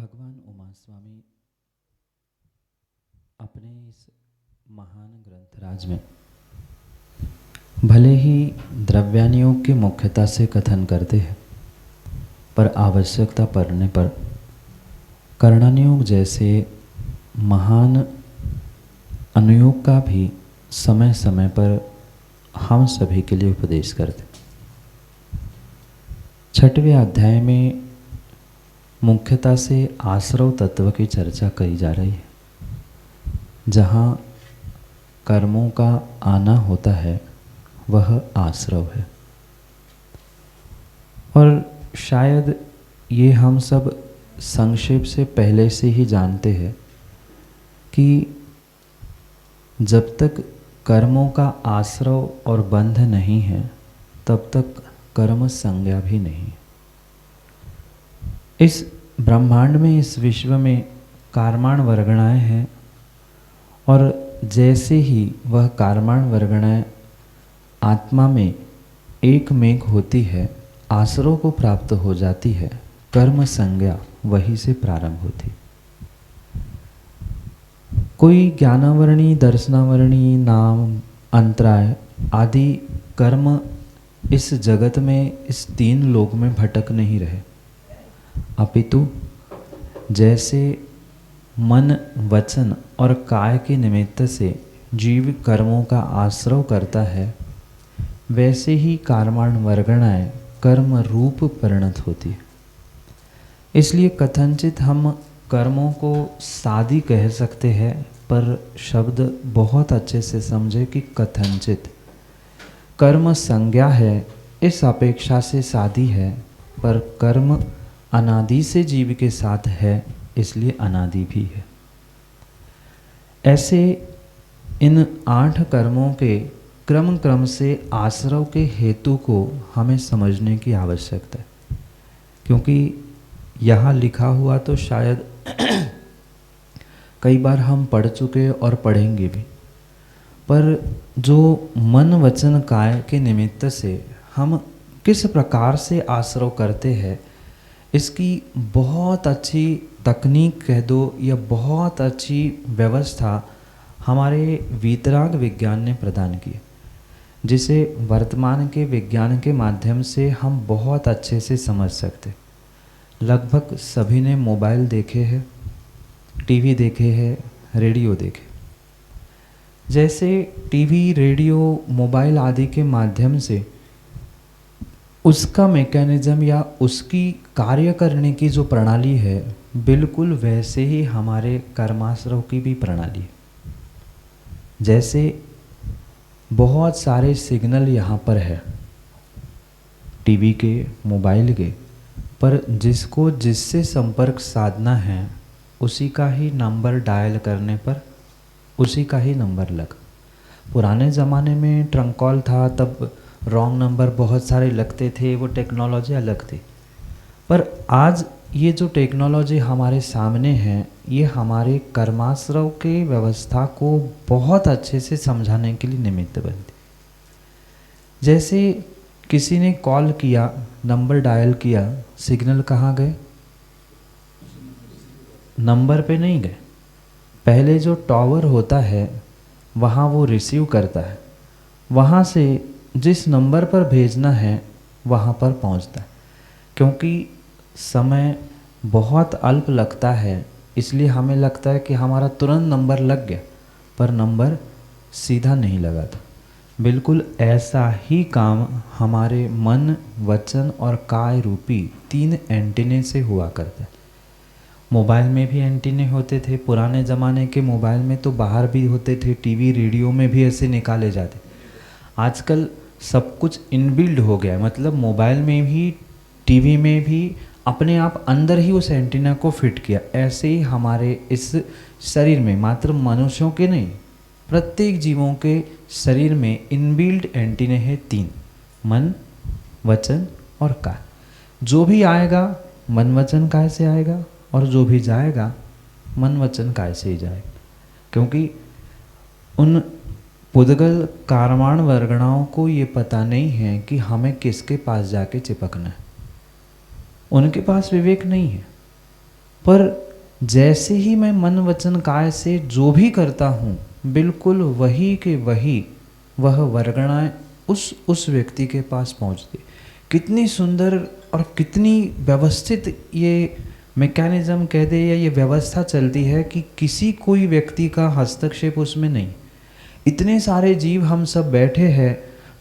भगवान उमा स्वामी अपने इस महान ग्रंथराज में भले ही द्रव्यानुयोग की मुख्यता से कथन करते हैं, पर आवश्यकता पड़ने पर कर्णानुयोग जैसे महान अनुयोग का भी समय समय पर हम सभी के लिए उपदेश करते। 6वें अध्याय में मुख्यता से आश्रव तत्व की चर्चा करी जा रही है, जहाँ कर्मों का आना होता है वह आश्रव है। और शायद ये हम सब संक्षेप से पहले से ही जानते हैं कि जब तक कर्मों का आश्रव और बंध नहीं है तब तक कर्म संज्ञा भी नहीं है। इस ब्रह्मांड में, इस विश्व में कर्माण वर्गणाएं हैं, और जैसे ही वह कर्माण वर्गणाएं आत्मा में एक मेघ होती है, आश्रव को प्राप्त हो जाती है, कर्म संज्ञा वहीं से प्रारंभ होती। कोई ज्ञानावरणी, दर्शनावरणी, नाम, अंतराय आदि कर्म इस जगत में, इस 3 लोक में भटक नहीं रहे, अपितु जैसे मन, वचन और काय के निमित्त से जीव कर्मों का आश्रव करता है, वैसे ही कर्माण वर्गणाएं कर्म रूप परिणत होती है। इसलिए कथनचित हम कर्मों को सादी कह सकते हैं, पर शब्द बहुत अच्छे से समझे कि कथनचित कर्म संज्ञा है, इस अपेक्षा से सादी है, पर कर्म अनादि से जीव के साथ है, इसलिए अनादि भी है। ऐसे इन 8 कर्मों के क्रम क्रम से आश्रव के हेतु को हमें समझने की आवश्यकता है, क्योंकि यहाँ लिखा हुआ तो शायद कई बार हम पढ़ चुके और पढ़ेंगे भी, पर जो मन, वचन, काय के निमित्त से हम किस प्रकार से आश्रव करते हैं, इसकी बहुत अच्छी तकनीक कह दो या बहुत अच्छी व्यवस्था हमारे वीतराग विज्ञान ने प्रदान की, जिसे वर्तमान के विज्ञान के माध्यम से हम बहुत अच्छे से समझ सकते। लगभग सभी ने मोबाइल देखे हैं, टीवी देखे हैं, रेडियो देखे। जैसे टीवी, रेडियो, मोबाइल आदि के माध्यम से उसका मैकेनिज्म या उसकी कार्य करने की जो प्रणाली है, बिल्कुल वैसे ही हमारे कर्माश्रव की भी प्रणाली है। जैसे बहुत सारे सिग्नल यहाँ पर है, टीवी के, मोबाइल के, पर जिसको जिससे संपर्क साधना है उसी का ही नंबर डायल करने पर उसी का ही नंबर लगा। पुराने ज़माने में ट्रंक कॉल था, तब रॉन्ग नंबर बहुत सारे लगते थे, वो टेक्नोलॉजी अलग थी। पर आज ये जो टेक्नोलॉजी हमारे सामने है, ये हमारे कर्माश्रव के व्यवस्था को बहुत अच्छे से समझाने के लिए निमित्त बनती। जैसे किसी ने कॉल किया, नंबर डायल किया, सिग्नल कहाँ गए? नंबर पे नहीं गए। पहले जो टावर होता है वहाँ वो रिसीव करता है, वहाँ से जिस नंबर पर भेजना है वहाँ पर पहुँचता है। क्योंकि समय बहुत अल्प लगता है, इसलिए हमें लगता है कि हमारा तुरंत नंबर लग गया, पर नंबर सीधा नहीं लगा था। बिल्कुल ऐसा ही काम हमारे मन, वचन और काय रूपी 3 एंटीने से हुआ करता है। मोबाइल में भी एंटीने होते थे, पुराने ज़माने के मोबाइल में तो बाहर भी होते थे, टीवी, रेडियो में भी ऐसे निकाले जाते। आजकल सब कुछ इनबिल्ड हो गया है, मतलब मोबाइल में भी, टीवी में भी अपने आप अंदर ही उस एंटीना को फिट किया। ऐसे ही हमारे इस शरीर में, मात्र मनुष्यों के नहीं, प्रत्येक जीवों के शरीर में इनबिल्ड एंटीने हैं 3, मन, वचन और काय। जो भी आएगा मन, वचन, काय से आएगा, और जो भी जाएगा मन, वचन, काय से ही जाएगा। क्योंकि उन पुद्गल कर्माण वर्गणाओं को ये पता नहीं है कि हमें किसके पास जाके चिपकना है। उनके पास विवेक नहीं है। पर जैसे ही मैं मन वचन काय से जो भी करता हूँ, बिल्कुल वही के वही वह वर्गणाएं उस व्यक्ति के पास पहुँचती। कितनी सुंदर और कितनी व्यवस्थित ये मैकेनिज्म कह दे या ये व्यवस्था चलती है कि किसी कोई व्यक्ति का हस्तक्षेप उसमें नहीं। इतने सारे जीव हम सब बैठे हैं,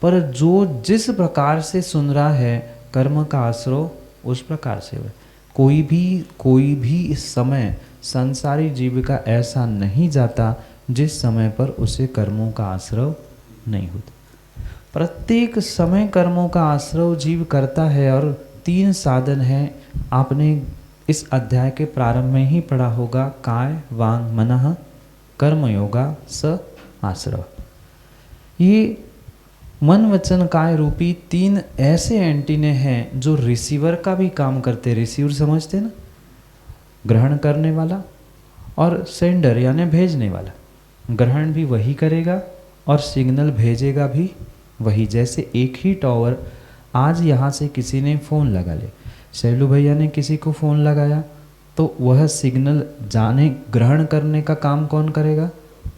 पर जो जिस प्रकार से सुन रहा है कर्म का आश्रय उस प्रकार से है। कोई भी इस समय संसारी जीव का ऐसा नहीं जाता जिस समय पर उसे कर्मों का आश्रय नहीं होता। प्रत्येक समय कर्मों का आश्रय जीव करता है और 3 साधन हैं। आपने इस अध्याय के प्रारंभ में ही पढ़ा होगा, काय वांग मनः कर्म योगा स आश्रय। ये मन वचन काय रूपी 3 ऐसे एंटीने हैं जो रिसीवर का भी काम करते। रिसीवर समझते ना, ग्रहण करने वाला, और सेंडर यानी भेजने वाला। ग्रहण भी वही करेगा और सिग्नल भेजेगा भी वही। जैसे एक ही टावर, आज यहाँ से किसी ने फ़ोन लगा ले, शैलू भैया ने किसी को फ़ोन लगाया, तो वह सिग्नल जाने ग्रहण करने का काम कौन करेगा?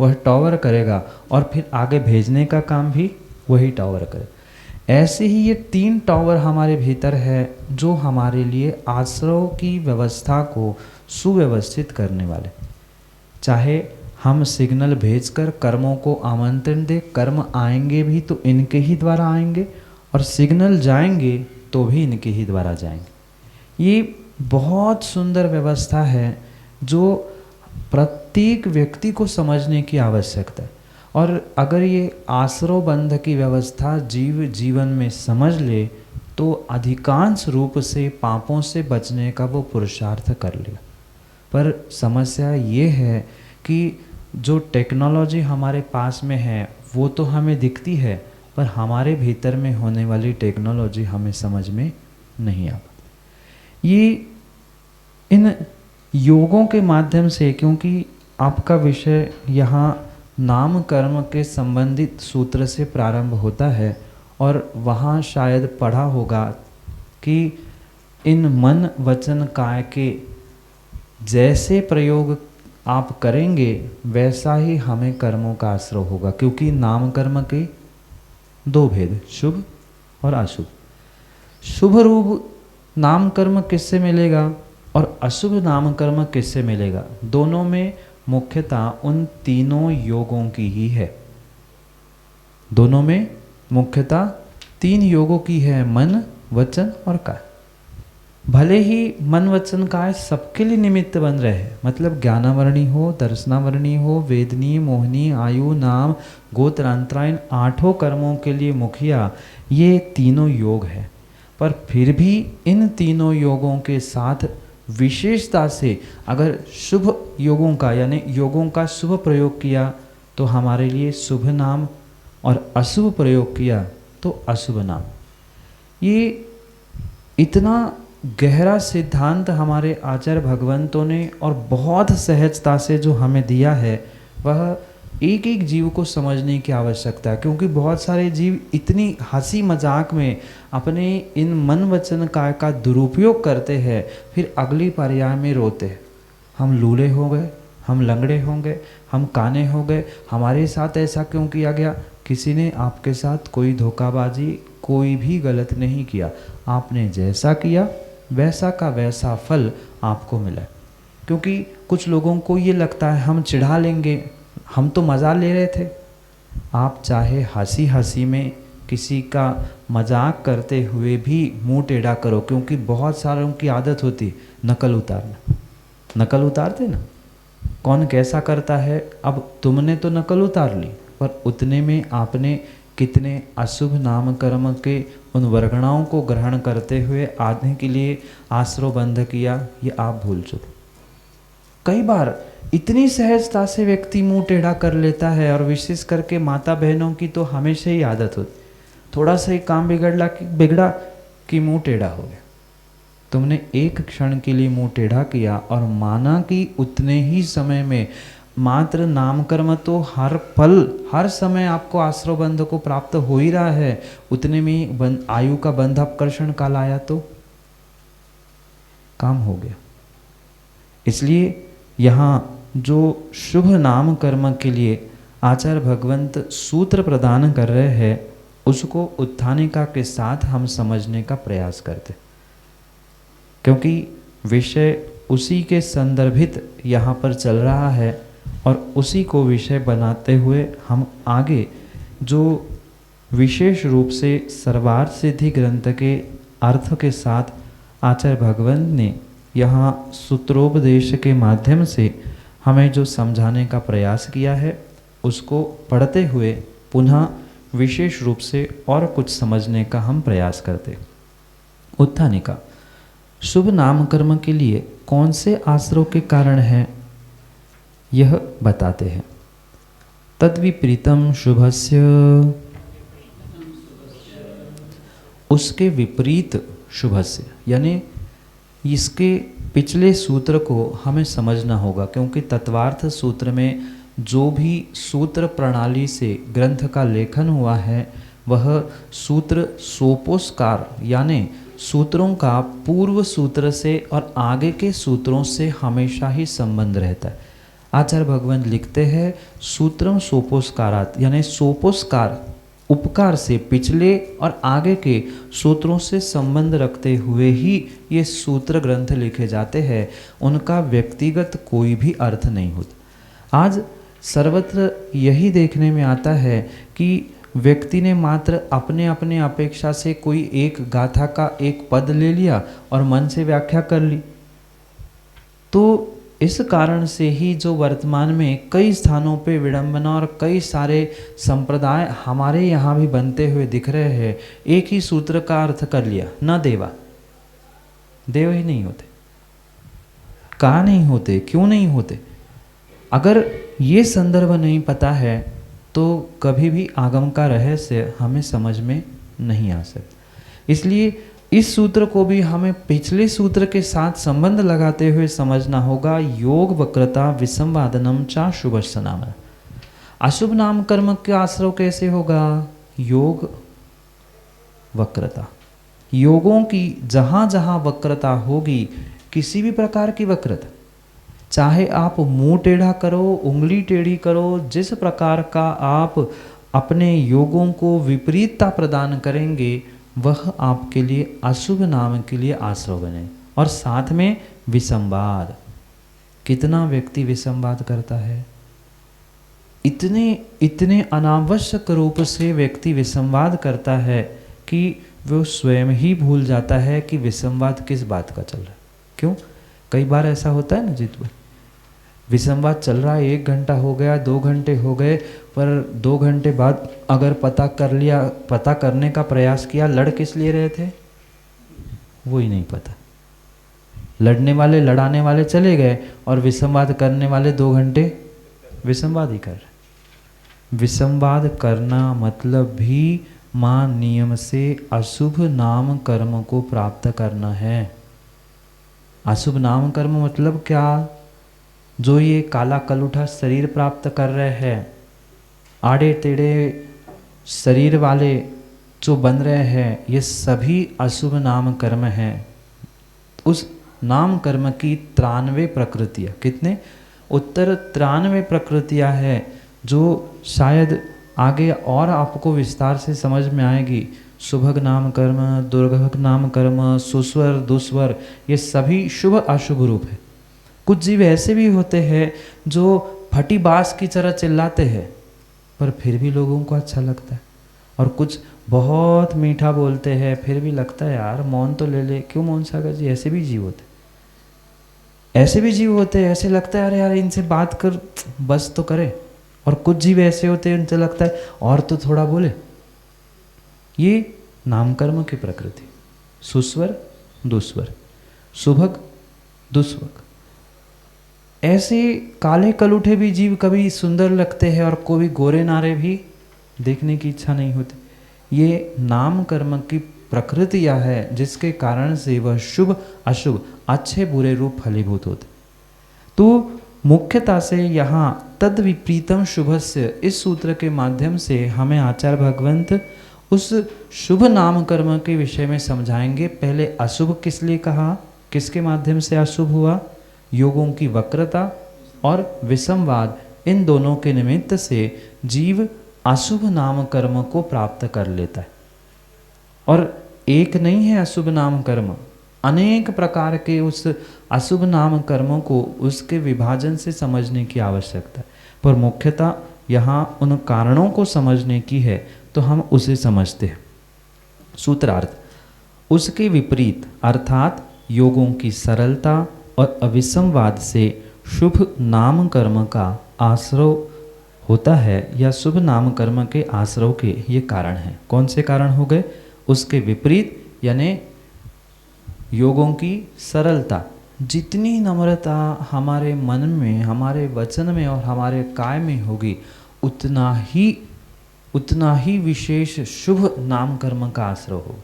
वह टावर करेगा, और फिर आगे भेजने का काम भी वही टावर करे। ऐसे ही ये 3 टावर हमारे भीतर है जो हमारे लिए आश्रय की व्यवस्था को सुव्यवस्थित करने वाले। चाहे हम सिग्नल भेजकर कर्मों को आमंत्रण दे, कर्म आएंगे भी तो इनके ही द्वारा आएंगे, और सिग्नल जाएंगे तो भी इनके ही द्वारा जाएंगे। ये बहुत सुंदर व्यवस्था है जो प्रत्येक व्यक्ति को समझने की आवश्यकता है। और अगर ये आश्रय बंध की व्यवस्था जीव जीवन में समझ ले तो अधिकांश रूप से पापों से बचने का वो पुरुषार्थ कर लेगा। पर समस्या ये है कि जो टेक्नोलॉजी हमारे पास में है वो तो हमें दिखती है, पर हमारे भीतर में होने वाली टेक्नोलॉजी हमें समझ में नहीं आ पाती। ये इन योगों के माध्यम से, क्योंकि आपका विषय यहाँ नाम कर्म के संबंधित सूत्र से प्रारंभ होता है, और वहाँ शायद पढ़ा होगा कि इन मन वचन काय के जैसे प्रयोग आप करेंगे वैसा ही हमें कर्मों का आश्रय होगा। क्योंकि नाम कर्म के 2 भेद, शुभ और अशुभ। शुभ रूप नाम कर्म किससे मिलेगा और अशुभ नाम कर्म किससे मिलेगा? दोनों में मुख्यतः उन तीनों योगों की ही है। दोनों में मुख्यतः 3 योगों की है, मन वचन और काय। भले ही मन वचन काय सबके लिए निमित्त बन रहे हैं, मतलब ज्ञानावरणी हो, दर्शनावरणी हो, वेदनी, मोहनी, आयु, नाम, गोत्रांतरायण 8 कर्मों के लिए मुखिया ये तीनों योग है। पर फिर भी इन तीनों योगों के साथ विशेषता से अगर शुभ योगों का यानी योगों का शुभ प्रयोग किया तो हमारे लिए शुभ नाम, और अशुभ प्रयोग किया तो अशुभ नाम। ये इतना गहरा सिद्धांत हमारे आचार्य भगवंतों ने और बहुत सहजता से जो हमें दिया है, वह एक एक जीव को समझने की आवश्यकता है। क्योंकि बहुत सारे जीव इतनी हंसी मजाक में अपने इन मन वचन काय का दुरुपयोग करते हैं, फिर अगली पर्याय में रोते हैं, हम लूले हो गए, हम लंगड़े हो गए, हम काने हो गए, हमारे साथ ऐसा क्यों किया गया? किसी ने आपके साथ कोई धोखाबाजी, कोई भी गलत नहीं किया। आपने जैसा किया वैसा का वैसा फल आपको मिला। क्योंकि कुछ लोगों को ये लगता है हम चिढ़ा लेंगे, हम तो मज़ा ले रहे थे। आप चाहे हंसी हंसी में किसी का मजाक करते हुए भी मुंह टेढ़ा करो, क्योंकि बहुत सारों की आदत होती नकल उतारना। नकल उतारते ना, कौन कैसा करता है। अब तुमने तो नकल उतार ली, पर उतने में आपने कितने अशुभ नाम कर्म के उन वर्गणाओं को ग्रहण करते हुए आने के लिए आश्रय बंध किया, ये आप भूल चुके। कई बार इतनी सहजता से व्यक्ति मुंह टेढ़ा कर लेता है, और विशेष करके माता बहनों की तो हमेशा ही आदत होती, थोड़ा सा ही काम बिगड़ा कि मुंह टेढ़ा हो गया। तुमने एक क्षण के लिए मुंह टेढ़ा किया और माना कि उतने ही समय में मात्र नाम कर्म तो हर पल हर समय आपको आश्रय बंध को प्राप्त हो ही रहा है, उतने में आयु का बंध अपकर्षण काल आया तो काम हो गया। इसलिए यहाँ जो शुभ नाम कर्म के लिए आचार्य भगवंत सूत्र प्रदान कर रहे हैं, उसको उत्थानिका के साथ हम समझने का प्रयास करते, क्योंकि विषय उसी के संदर्भित यहाँ पर चल रहा है और उसी को विषय बनाते हुए हम आगे जो विशेष रूप से सर्वार्थ सिद्धि ग्रंथ के अर्थ के साथ आचार्य भगवंत ने यहाँ सूत्रोपदेश के माध्यम से हमें जो समझाने का प्रयास किया है, उसको पढ़ते हुए पुनः विशेष रूप से और कुछ समझने का हम प्रयास करते। उत्थानिका शुभ नाम कर्म के लिए कौन से आश्रव के कारण है, यह बताते हैं। तद्विपरीतम शुभस्य, उसके विपरीत शुभस्य, यानी इसके पिछले सूत्र को हमें समझना होगा, क्योंकि तत्वार्थ सूत्र में जो भी सूत्र प्रणाली से ग्रंथ का लेखन हुआ है, वह सूत्र सोपोस्कार यानी सूत्रों का पूर्व सूत्र से और आगे के सूत्रों से हमेशा ही संबंध रहता है। आचार्य भगवंत लिखते हैं सूत्रम सोपोस्कारात, यानी सोपोस्कार उपकार से पिछले और आगे के सूत्रों से संबंध रखते हुए ही ये सूत्र ग्रंथ लिखे जाते हैं, उनका व्यक्तिगत कोई भी अर्थ नहीं होता। आज सर्वत्र यही देखने में आता है कि व्यक्ति ने मात्र अपने अपने अपेक्षा से कोई एक गाथा का एक पद ले लिया और मन से व्याख्या कर ली। तो इस कारण से ही जो वर्तमान में कई स्थानों पे विडंबना और कई सारे संप्रदाय हमारे यहाँ भी बनते हुए दिख रहे हैं, एक ही सूत्र का अर्थ कर लिया, न देवा, देव ही नहीं होते। कहाँ नहीं होते, क्यों नहीं होते? अगर ये संदर्भ नहीं पता है तो कभी भी आगम का रहस्य हमें समझ में नहीं आ सकता। इसलिए इस सूत्र को भी हमें पिछले सूत्र के साथ संबंध लगाते हुए समझना होगा। योग वक्रता विसंवादनम चा शुभस्य नाम। अशुभ नाम कर्म के आश्रव कैसे होगा? योग वक्रता, योगों की जहाँ जहाँ वक्रता होगी, किसी भी प्रकार की वक्रता, चाहे आप मुंह टेढ़ा करो, उंगली टेढ़ी करो, जिस प्रकार का आप अपने योगों को विपरीतता प्रदान करेंगे, वह आपके लिए अशुभ नाम के लिए आश्रय बने। और साथ में विसंवाद, कितना व्यक्ति विसंवाद करता है, इतने अनावश्यक रूप से व्यक्ति विसंवाद करता है कि वो स्वयं ही भूल जाता है कि विसंवाद किस बात का चल रहा है। क्यों? कई बार ऐसा होता है ना जीत भाई, विसंवाद चल रहा है, 1 घंटा हो गया, 2 घंटे हो गए, पर 2 घंटे बाद अगर पता करने का प्रयास किया, लड़ किस लिए रहे थे वो ही नहीं पता। लड़ने वाले लड़ाने वाले चले गए और विसंवाद करने वाले 2 घंटे विसंवाद ही कर रहे। विसंवाद करना मतलब भी मां नियम से अशुभ नाम कर्म को प्राप्त करना है। अशुभ नाम कर्म मतलब क्या? जो ये काला कलूठा शरीर प्राप्त कर रहे हैं, आड़े टेढ़े शरीर वाले जो बन रहे हैं, ये सभी अशुभ नाम कर्म हैं। उस नाम कर्म की 93 प्रकृतियाँ, कितने? उत्तर 93 प्रकृतियाँ हैं, जो शायद आगे और आपको विस्तार से समझ में आएगी। शुभग नाम कर्म, दुर्भग नाम कर्म, सुस्वर दुस्वर, ये सभी शुभ अशुभ रूप है। कुछ जीव ऐसे भी होते हैं जो फटी बांस की तरह चिल्लाते हैं पर फिर भी लोगों को अच्छा लगता है, और कुछ बहुत मीठा बोलते हैं फिर भी लगता है यार मौन तो ले ले, क्यों मौन सागर जी? ऐसे भी जीव होते, ऐसे भी जीव होते हैं, ऐसे लगता है अरे यार इनसे बात कर बस तो करे। और कुछ जीव ऐसे होते हैं उनसे लगता है और तो थोड़ा बोले। ये नामकर्म की प्रकृति, सुस्वर दुस्वर, शुभग दुस्वग। ऐसे काले कलूठे भी जीव कभी सुंदर लगते हैं और कोई गोरे नारे भी देखने की इच्छा नहीं होती। ये नाम कर्म की प्रकृतियाँ है जिसके कारण से वह शुभ अशुभ अच्छे बुरे रूप फलीभूत होते। तो मुख्यतः से यहाँ तद विपरीतम शुभस्य, इस सूत्र के माध्यम से हमें आचार्य भगवंत उस शुभ नाम कर्म के विषय में समझाएंगे। पहले अशुभ किस लिए कहा, किसके माध्यम से अशुभ हुआ? योगों की वक्रता और विषमवाद, इन दोनों के निमित्त से जीव अशुभ नाम कर्म को प्राप्त कर लेता है। और एक नहीं है अशुभ नाम कर्म, अनेक प्रकार के उस अशुभ नाम कर्मों को उसके विभाजन से समझने की आवश्यकता है। पर मुख्यतः यहाँ उन कारणों को समझने की है, तो हम उसे समझते हैं। सूत्रार्थ, उसके विपरीत अर्थात योगों की सरलता और अविसंवाद से शुभ नाम कर्म का आश्रय होता है, या शुभ नाम कर्म के आश्रय के ये कारण हैं। कौन से कारण हो गए? उसके विपरीत यानी योगों की सरलता। जितनी नम्रता हमारे मन में, हमारे वचन में और हमारे काय में होगी, उतना ही विशेष शुभ नाम कर्म का आश्रय हो।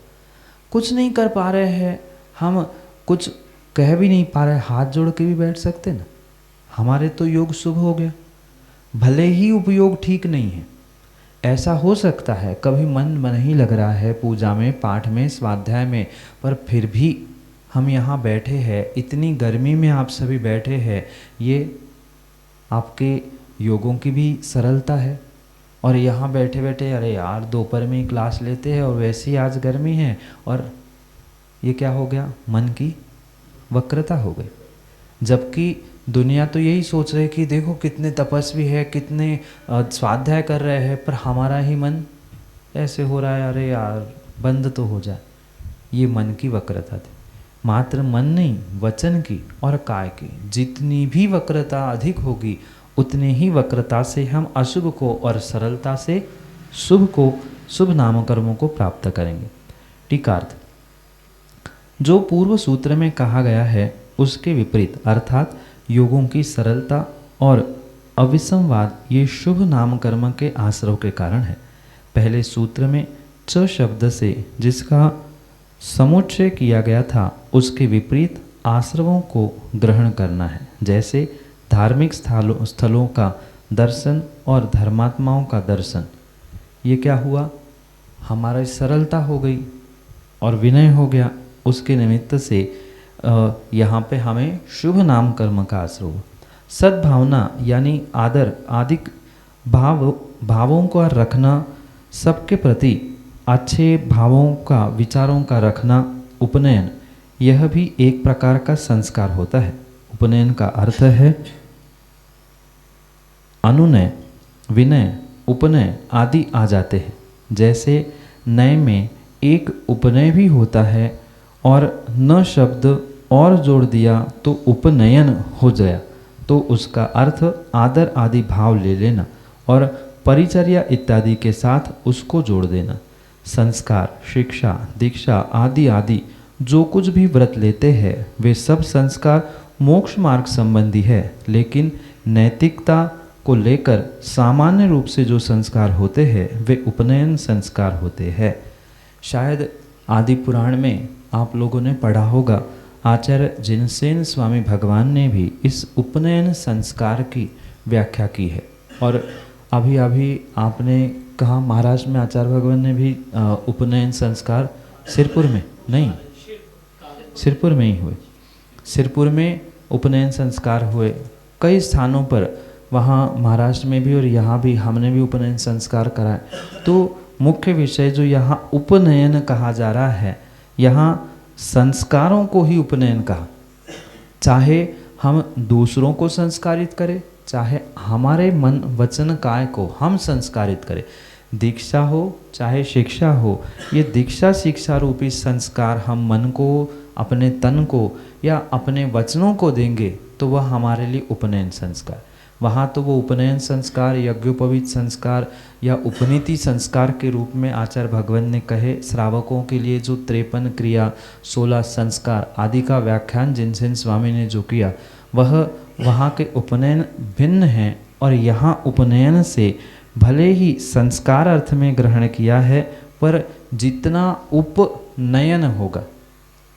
कुछ नहीं कर पा रहे हैं, हम कुछ कह भी नहीं पा रहे, हाथ जोड़ के भी बैठ सकते ना, हमारे तो योग शुभ हो गया। भले ही उपयोग ठीक नहीं है, ऐसा हो सकता है कभी मन नहीं लग रहा है पूजा में, पाठ में, स्वाध्याय में, पर फिर भी हम यहाँ बैठे हैं, इतनी गर्मी में आप सभी बैठे हैं, ये आपके योगों की भी सरलता है। और यहाँ बैठे बैठे अरे यार दोपहर में ही क्लास लेते हैं और वैसे ही आज गर्मी है, और ये क्या हो गया? मन की वक्रता हो गई। जबकि दुनिया तो यही सोच रही है कि देखो कितने तपस्वी है, कितने स्वाध्याय कर रहे हैं, पर हमारा ही मन ऐसे हो रहा है, अरे यार बंद तो हो जाए। ये मन की वक्रता थी। मात्र मन नहीं, वचन की और काय की जितनी भी वक्रता अधिक होगी, उतनी ही वक्रता से हम अशुभ को और सरलता से शुभ को, शुभ नाम कर्मों को प्राप्त करेंगे। टीकार्थ, जो पूर्व सूत्र में कहा गया है उसके विपरीत अर्थात योगों की सरलता और अविसंवाद, ये शुभ नाम कर्म के आश्रय के कारण है। पहले सूत्र में च शब्द से जिसका समुच्चय किया गया था, उसके विपरीत आश्रवों को ग्रहण करना है। जैसे धार्मिक स्थलों का दर्शन और धर्मात्माओं का दर्शन, ये क्या हुआ? हमारी सरलता हो गई और विनय हो गया। उसके निमित्त से यहाँ पे हमें शुभ नाम कर्म का आश्रय हुआ। सद्भावना यानी आदर आदि भावों का रखना, सबके प्रति अच्छे भावों का, विचारों का रखना, उपनयन, यह भी एक प्रकार का संस्कार होता है। उपनयन का अर्थ है अनुनय, विनय, उपनय आदि आ जाते हैं। जैसे नय में एक उपनय भी होता है, और न शब्द और जोड़ दिया तो उपनयन हो गया, तो उसका अर्थ आदर आदि भाव ले लेना और परिचर्या इत्यादि के साथ उसको जोड़ देना। संस्कार, शिक्षा, दीक्षा आदि आदि जो कुछ भी व्रत लेते हैं, वे सब संस्कार मोक्ष मार्ग संबंधी है, लेकिन नैतिकता को लेकर सामान्य रूप से जो संस्कार होते हैं वे उपनयन संस्कार होते हैं। शायद आदि पुराण में आप लोगों ने पढ़ा होगा, आचार्य जिनसेन स्वामी भगवान ने भी इस उपनयन संस्कार की व्याख्या की है। और अभी अभी आपने कहा महाराष्ट्र में आचार्य भगवान ने भी उपनयन संस्कार सिरपुर में नहीं, सिरपुर में ही हुए। सिरपुर में उपनयन संस्कार हुए कई स्थानों पर, वहाँ महाराष्ट्र में भी और यहाँ भी हमने भी उपनयन संस्कार कराए। तो मुख्य विषय जो यहाँ उपनयन कहा जा रहा है, यहाँ संस्कारों को ही उपनयन कहा। चाहे हम दूसरों को संस्कारित करें, चाहे हमारे मन वचन काय को हम संस्कारित करें, दीक्षा हो चाहे शिक्षा हो, ये दीक्षा शिक्षा रूपी संस्कार हम मन को, अपने तन को या अपने वचनों को देंगे तो वह हमारे लिए उपनयन संस्कार। वहाँ तो वो उपनयन संस्कार, यज्ञोपवीत संस्कार या उपनीति संस्कार के रूप में आचार्य भगवान ने कहे। श्रावकों के लिए जो 53 क्रिया, 16 संस्कार आदि का व्याख्यान जिनसेन स्वामी ने जो किया, वह वहाँ के उपनयन भिन्न हैं। और यहाँ उपनयन से भले ही संस्कार अर्थ में ग्रहण किया है, पर जितना उपनयन होगा,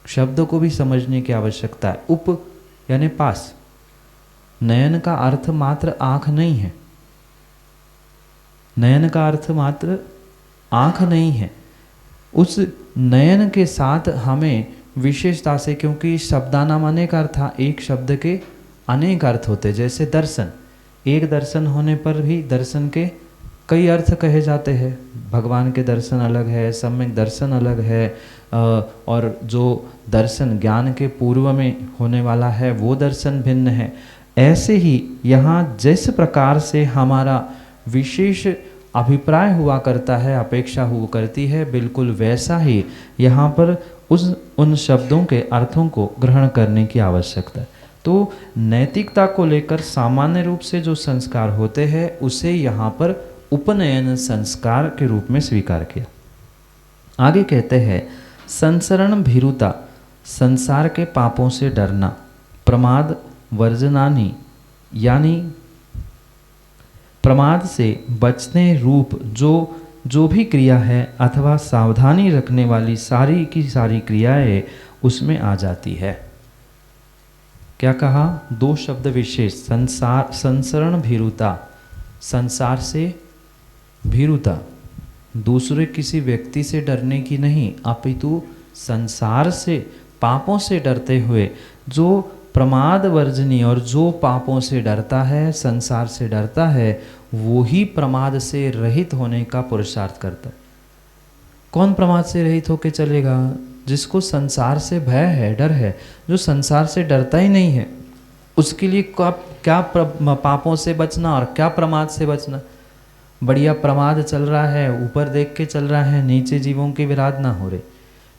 शब्द को भी समझने की आवश्यकता है। उप यानी पास, नयन का अर्थ मात्र आँख नहीं है, नयन का अर्थ मात्र आँख नहीं है। उस नयन के साथ हमें विशेषता से, क्योंकि शब्दानाम अनेक अर्थ, एक शब्द के अनेक अर्थ होते, जैसे दर्शन, एक दर्शन होने पर भी दर्शन के कई अर्थ कहे जाते हैं। भगवान के दर्शन अलग है, सम्यक दर्शन अलग है, और जो दर्शन ज्ञान के पूर्व में होने वाला है वो दर्शन भिन्न है। ऐसे ही यहाँ जिस प्रकार से हमारा विशेष अभिप्राय हुआ करता है, अपेक्षा हुआ करती है, बिल्कुल वैसा ही यहाँ पर उन शब्दों के अर्थों को ग्रहण करने की आवश्यकता है। तो नैतिकता को लेकर सामान्य रूप से जो संस्कार होते हैं उसे यहाँ पर उपनयन संस्कार के रूप में स्वीकार किया। आगे कहते हैं संसरण भीरुता, संसार के पापों से डरना, प्रमाद वर्जनानी, यानी प्रमाद से बचने रूप जो भी क्रिया है अथवा सावधानी रखने वाली सारी की सारी क्रियाएं उसमें आ जाती है। क्या कहा? दो शब्द विशेष, संसार, संसरण भीरुता, संसार से भीरुता, दूसरे किसी व्यक्ति से डरने की नहीं, अपितु संसार से, पापों से डरते हुए जो प्रमाद वर्जनी, और जो पापों से डरता है, संसार से डरता है, वो ही प्रमाद से रहित होने का पुरुषार्थ करता है। कौन प्रमाद से रहित होकर चलेगा? जिसको संसार से भय है, डर है। जो संसार से डरता ही नहीं है उसके लिए क्या पापों से बचना और क्या प्रमाद से बचना। बढ़िया प्रमाद चल रहा है, ऊपर देख के चल रहा है, नीचे जीवों के विराध ना हो रहे।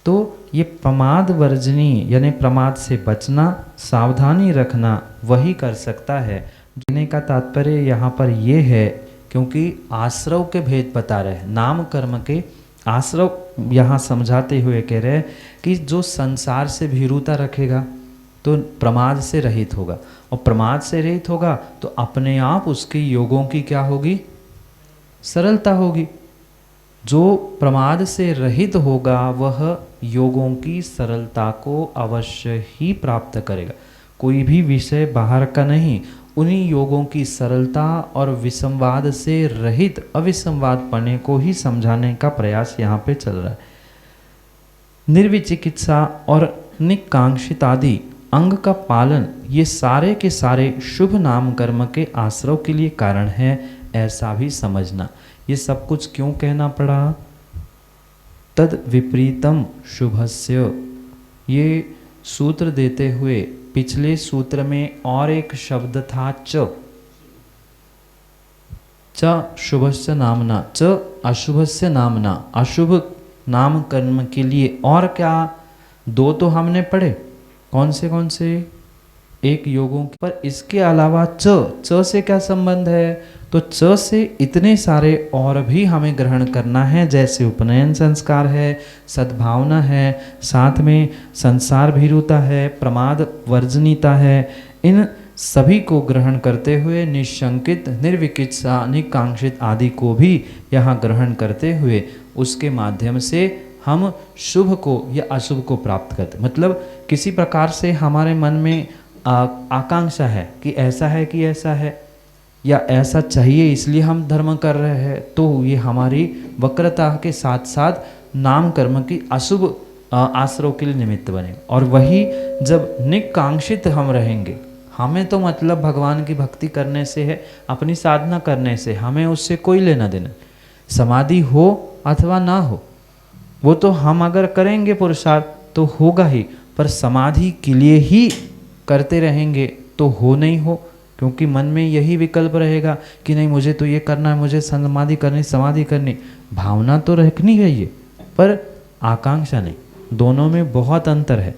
तो ये प्रमाद वर्जनी यानी प्रमाद से बचना, सावधानी रखना वही कर सकता है। जीने का तात्पर्य यहाँ पर ये है, क्योंकि आश्रव के भेद बता रहे हैं, नाम कर्म के आश्रव यहाँ समझाते हुए कह रहे हैं कि जो संसार से भीरुता रखेगा तो प्रमाद से रहित होगा, और प्रमाद से रहित होगा तो अपने आप उसके योगों की क्या होगी? सरलता होगी। जो प्रमाद से रहित होगा वह योगों की सरलता को अवश्य ही प्राप्त करेगा। कोई भी विषय बाहर का नहीं, उन्हीं योगों की सरलता और विसंवाद से रहित अविसंवाद पने को ही समझाने का प्रयास यहाँ पे चल रहा है। निर्विचिकित्सा और निकांक्षित आदि अंग का पालन, ये सारे के सारे शुभ नाम कर्म के आश्रव के लिए कारण है, ऐसा भी समझना। ये सब कुछ क्यों कहना पड़ा? तद विपरीतम शुभस्य, ये सूत्र देते हुए पिछले सूत्र में और एक शब्द था च शुभस्य नामना, च अशुभस्य नामना, अशुभ नाम कर्म के लिए। और क्या? दो तो हमने पढ़े, कौन से? एक योगों पर, इसके अलावा च से क्या संबंध है? तो च से इतने सारे और भी हमें ग्रहण करना है, जैसे उपनयन संस्कार है, सद्भावना है, साथ में संसार भीरुता है, प्रमाद वर्जनीता है। इन सभी को ग्रहण करते हुए निशंकित, निर्विकित्सा, निकांक्षित आदि को भी यहाँ ग्रहण करते हुए उसके माध्यम से हम शुभ को या अशुभ को प्राप्त करते। मतलब किसी प्रकार से हमारे मन में आकांक्षा है कि ऐसा है कि ऐसा है, या ऐसा चाहिए इसलिए हम धर्म कर रहे हैं, तो ये हमारी वक्रता के साथ साथ नाम कर्म की अशुभ आश्रव के लिए निमित्त बने। और वही जब निकांक्षित हम रहेंगे, हमें तो मतलब भगवान की भक्ति करने से है, अपनी साधना करने से, हमें उससे कोई लेना देना, समाधि हो अथवा ना हो, वो तो हम अगर करेंगे पुरुषार्थ तो होगा ही, पर समाधि के लिए ही करते रहेंगे तो हो नहीं हो, क्योंकि मन में यही विकल्प रहेगा कि नहीं मुझे तो ये करना है, मुझे समाधि करनी। भावना तो रखनी है ये, पर आकांक्षा नहीं। दोनों में बहुत अंतर है।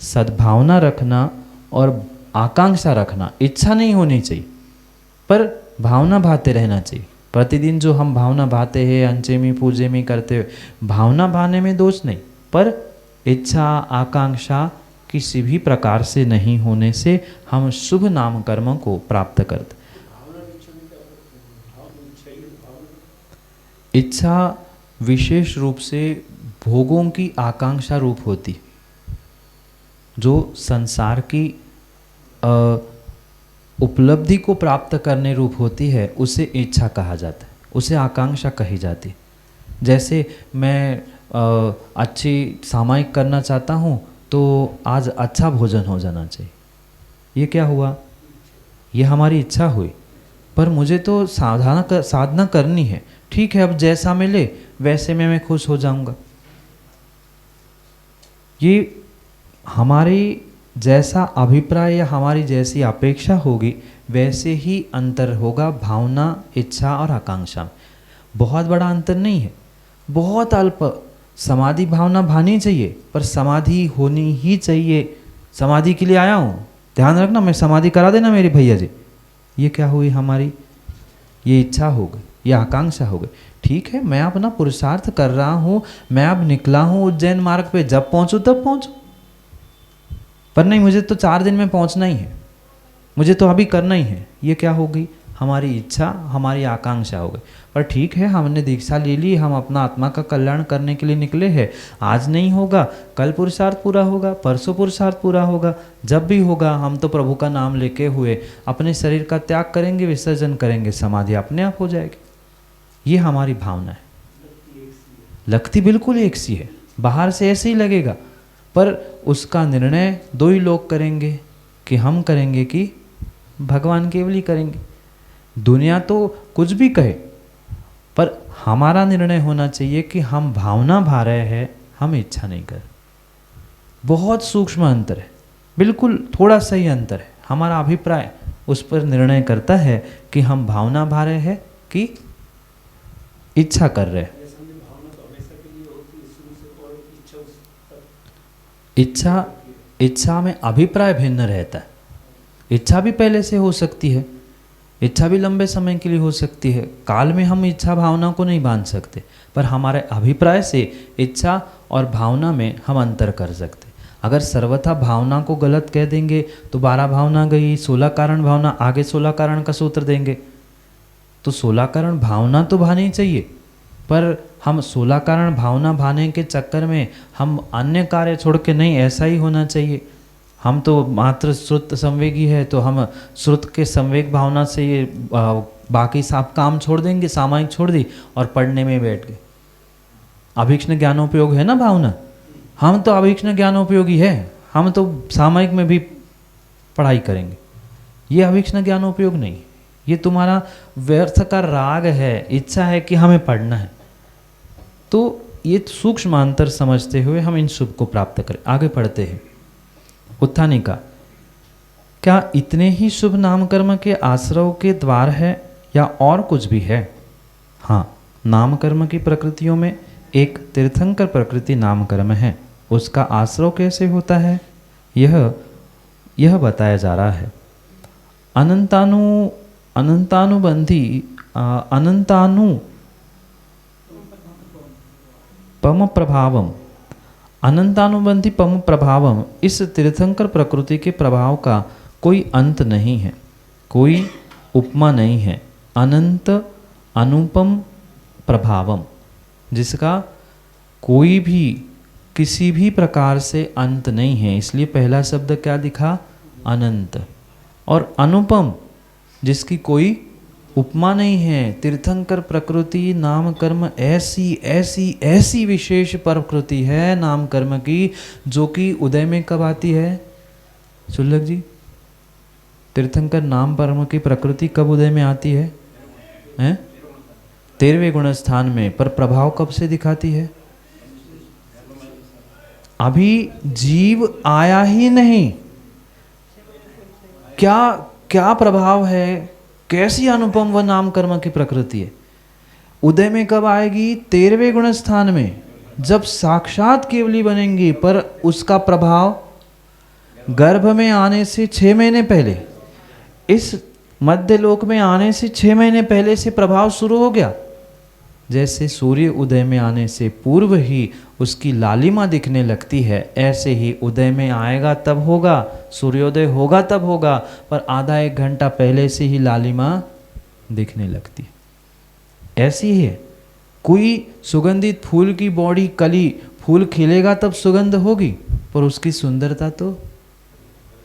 सद्भावना रखना और आकांक्षा रखना, इच्छा नहीं होनी चाहिए पर भावना भाते रहना चाहिए। प्रतिदिन जो हम भावना भाते हैं, अंचेमी पूजेमी करते हुए, भावना भाने में दोष नहीं, पर इच्छा आकांक्षा किसी भी प्रकार से नहीं होने से हम शुभ नाम कर्मों को प्राप्त करते। इच्छा विशेष रूप से भोगों की आकांक्षा रूप होती, जो संसार की उपलब्धि को प्राप्त करने रूप होती है, उसे इच्छा कहा जाता है, उसे आकांक्षा कही जाती है। जैसे मैं अच्छी सामायिक करना चाहता हूँ तो आज अच्छा भोजन हो जाना चाहिए, ये क्या हुआ? ये हमारी इच्छा हुई, पर मुझे तो साधना करनी है। ठीक है, अब जैसा मिले वैसे में मैं खुश हो जाऊंगा। ये हमारी जैसा अभिप्राय या हमारी जैसी अपेक्षा होगी वैसे ही अंतर होगा भावना, इच्छा और आकांक्षा में। बहुत बड़ा अंतर नहीं है, बहुत अल्प। समाधि भावना भानी चाहिए, पर समाधि होनी ही चाहिए। समाधि के लिए आया हूँ, ध्यान रखना, मैं समाधि करा देना मेरे भैया जी। ये क्या हुई हमारी? ये इच्छा हो गई, ये आकांक्षा हो गई। ठीक है, मैं अपना पुरुषार्थ कर रहा हूँ, मैं अब निकला हूँ उज्जैन मार्ग पे, जब पहुँचूँ तब पहुँचूँ। पर नहीं, मुझे तो 4 दिन में पहुँचना ही है, मुझे तो अभी करना ही है। ये क्या हो गई? हमारी इच्छा, हमारी आकांक्षा हो गई। पर ठीक है, हमने दीक्षा ले ली, हम अपना आत्मा का कल्याण करने के लिए निकले हैं। आज नहीं होगा, कल पुरुषार्थ पूरा होगा, परसों पुरुषार्थ पूरा होगा, जब भी होगा हम तो प्रभु का नाम लेके हुए अपने शरीर का त्याग करेंगे, विसर्जन करेंगे, समाधि अपने आप हो जाएगी। ये हमारी भावना है। लगती बिल्कुल एक सी है, बाहर से ऐसे ही लगेगा, पर उसका निर्णय 2 ही लोग करेंगे, कि हम करेंगे कि भगवान केवल ही करेंगे। दुनिया तो कुछ भी कहे, पर हमारा निर्णय होना चाहिए कि हम भावना भा रहे हैं, हम इच्छा नहीं कर। बहुत सूक्ष्म अंतर है, बिल्कुल थोड़ा सा ही अंतर है। हमारा अभिप्राय उस पर निर्णय करता है कि हम भावना भा रहे हैं कि इच्छा कर रहे हैं। इच्छा में अभिप्राय भिन्न रहता है। इच्छा भी पहले से हो सकती है, इच्छा भी लंबे समय के लिए हो सकती है। काल में हम इच्छा भावना को नहीं बांध सकते, पर हमारे अभिप्राय से इच्छा और भावना में हम अंतर कर सकते। अगर सर्वथा भावना को गलत कह देंगे तो 12 भावना गई, 16 कारण भावना, आगे 16 कारण का सूत्र देंगे। तो 16 कारण भावना तो भानी चाहिए, पर हम 16 कारण भावना भाने के चक्कर में हम अन्य कार्य छोड़ के, नहीं ऐसा ही होना चाहिए, हम तो मात्र श्रुत संवेगी है, तो हम श्रुत के संवेग भावना से ये बाकी सब काम छोड़ देंगे, सामायिक छोड़ दी और पढ़ने में बैठ गए। अभीक्ष्ण ज्ञानोपयोग है ना भावना, हम तो अभीक्ष्ण ज्ञानोपयोगी है, हम तो सामायिक में भी पढ़ाई करेंगे। ये अभीक्ष्ण ज्ञानोपयोग नहीं, ये तुम्हारा व्यर्थ का राग है, इच्छा है कि हमें पढ़ना है। तो ये सूक्ष्म अंतर समझते हुए हम इन शुभ को प्राप्त करें। आगे पढ़ते हैं। उत्थानिका, क्या इतने ही शुभ नाम कर्म के आश्रव के द्वार है या और कुछ भी है? हाँ, नाम कर्म की प्रकृतियों में एक तीर्थंकर प्रकृति नाम कर्म है, उसका आश्रव कैसे होता है यह बताया जा रहा है। अनंतानुबंधी पम प्रभावम, इस तीर्थंकर प्रकृति के प्रभाव का कोई अंत नहीं है, कोई उपमा नहीं है। अनंत अनुपम प्रभावम, जिसका कोई भी किसी भी प्रकार से अंत नहीं है, इसलिए पहला शब्द क्या दिखा? अनंत। और अनुपम, जिसकी कोई उपमा नहीं है। तीर्थंकर प्रकृति नाम कर्म ऐसी ऐसी ऐसी विशेष प्रकृति है नाम कर्म की, जो कि उदय में कब आती है? सुलभ जी, तीर्थंकर नाम कर्म की प्रकृति कब उदय में आती है? 13वें गुण स्थान में। पर प्रभाव कब से दिखाती है? अभी जीव आया ही नहीं, क्या प्रभाव है? कैसी अनुपम व नाम कर्म की प्रकृति है? उदय में कब आएगी? 13वें गुण स्थान में, जब साक्षात केवली बनेंगी। पर उसका प्रभाव गर्भ में आने से 6 महीने पहले, इस मध्यलोक में आने से 6 महीने पहले से प्रभाव शुरू हो गया। जैसे सूर्य उदय में आने से पूर्व ही उसकी लालिमा दिखने लगती है, ऐसे ही उदय में आएगा तब होगा, सूर्योदय होगा तब होगा, पर आधा 1 घंटा पहले से ही लालिमा दिखने लगती है। ऐसी ही है, कोई सुगंधित फूल की बॉडी, कली, फूल खिलेगा तब सुगंध होगी, पर उसकी सुंदरता तो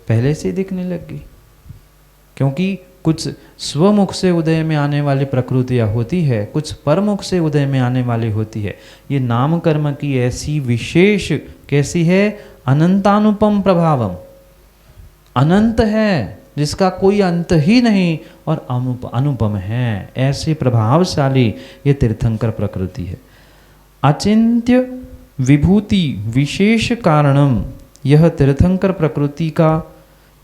पहले से दिखने लग गई। क्योंकि कुछ स्वमुख से उदय में आने वाली प्रकृतियाँ होती है, कुछ परमुख से उदय में आने वाली होती है। ये नाम कर्म की ऐसी विशेष कैसी है? अनंतानुपम प्रभावम, अनंत है, जिसका कोई अंत ही नहीं और अनुपम है। ऐसी प्रभावशाली ये तीर्थंकर प्रकृति है। अचिंत्य विभूति विशेष कारणम, यह तीर्थंकर प्रकृति का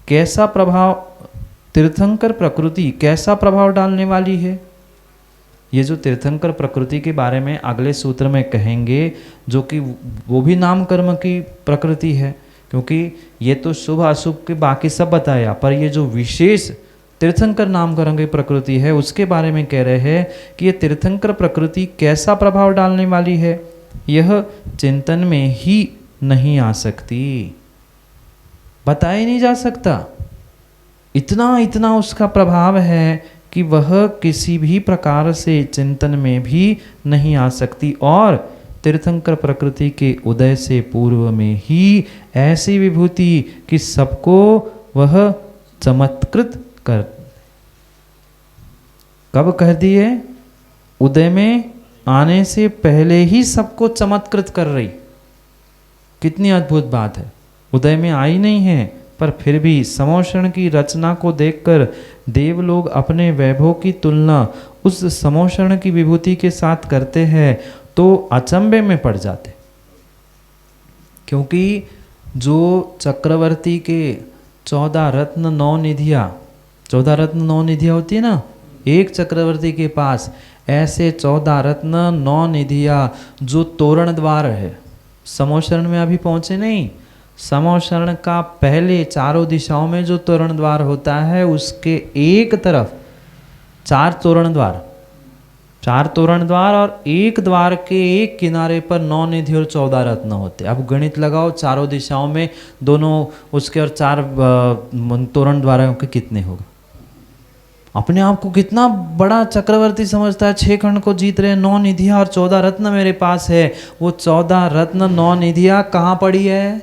कैसा प्रभाव, तीर्थंकर प्रकृति कैसा प्रभाव डालने वाली है। ये जो तीर्थंकर प्रकृति के बारे में अगले सूत्र में कहेंगे, जो कि वो भी नाम कर्म की प्रकृति है, क्योंकि ये तो शुभ अशुभ के बाकी सब बताया, पर ये जो विशेष तीर्थंकर नाम कर्म की प्रकृति है उसके बारे में कह रहे हैं कि ये तीर्थंकर प्रकृति कैसा प्रभाव डालने वाली है। यह चिंतन में ही नहीं आ सकती, बताया ही नहीं जा सकता। इतना उसका प्रभाव है कि वह किसी भी प्रकार से चिंतन में भी नहीं आ सकती, और तीर्थंकर प्रकृति के उदय से पूर्व में ही ऐसी विभूति कि सबको वह चमत्कृत कर, कब कर दिए, उदय में आने से पहले ही सबको चमत्कृत कर रही। कितनी अद्भुत बात है। उदय में आई नहीं है, पर फिर भी समोषण की रचना को देखकर देवलोग अपने वैभव की तुलना उस समोषण की विभूति के साथ करते हैं तो अचंभे में पड़ जाते, क्योंकि जो चक्रवर्ती के 14 रत्न 9 निधियाँ, 14 रत्न 9 निधियाँ होती है ना, एक चक्रवर्ती के पास ऐसे 14 रत्न 9 निधियाँ, जो तोरण द्वार है, समोषण में अभी पहुँचे नहीं, समोषण का पहले चारों दिशाओं में जो तोरण द्वार होता है उसके एक तरफ 4 तोरण द्वार और एक द्वार के एक किनारे पर 9 निधि और 14 रत्न होते। अब गणित लगाओ, चारों दिशाओं में दोनों उसके और 4 तोरण द्वारों के कितने होगा। अपने आप को कितना बड़ा चक्रवर्ती समझता है, 6 खंड को जीत रहे, 9 निधियाँ और 14 रत्न मेरे पास है। वो 14 रत्न 9 निधियाँ कहाँ पड़ी है,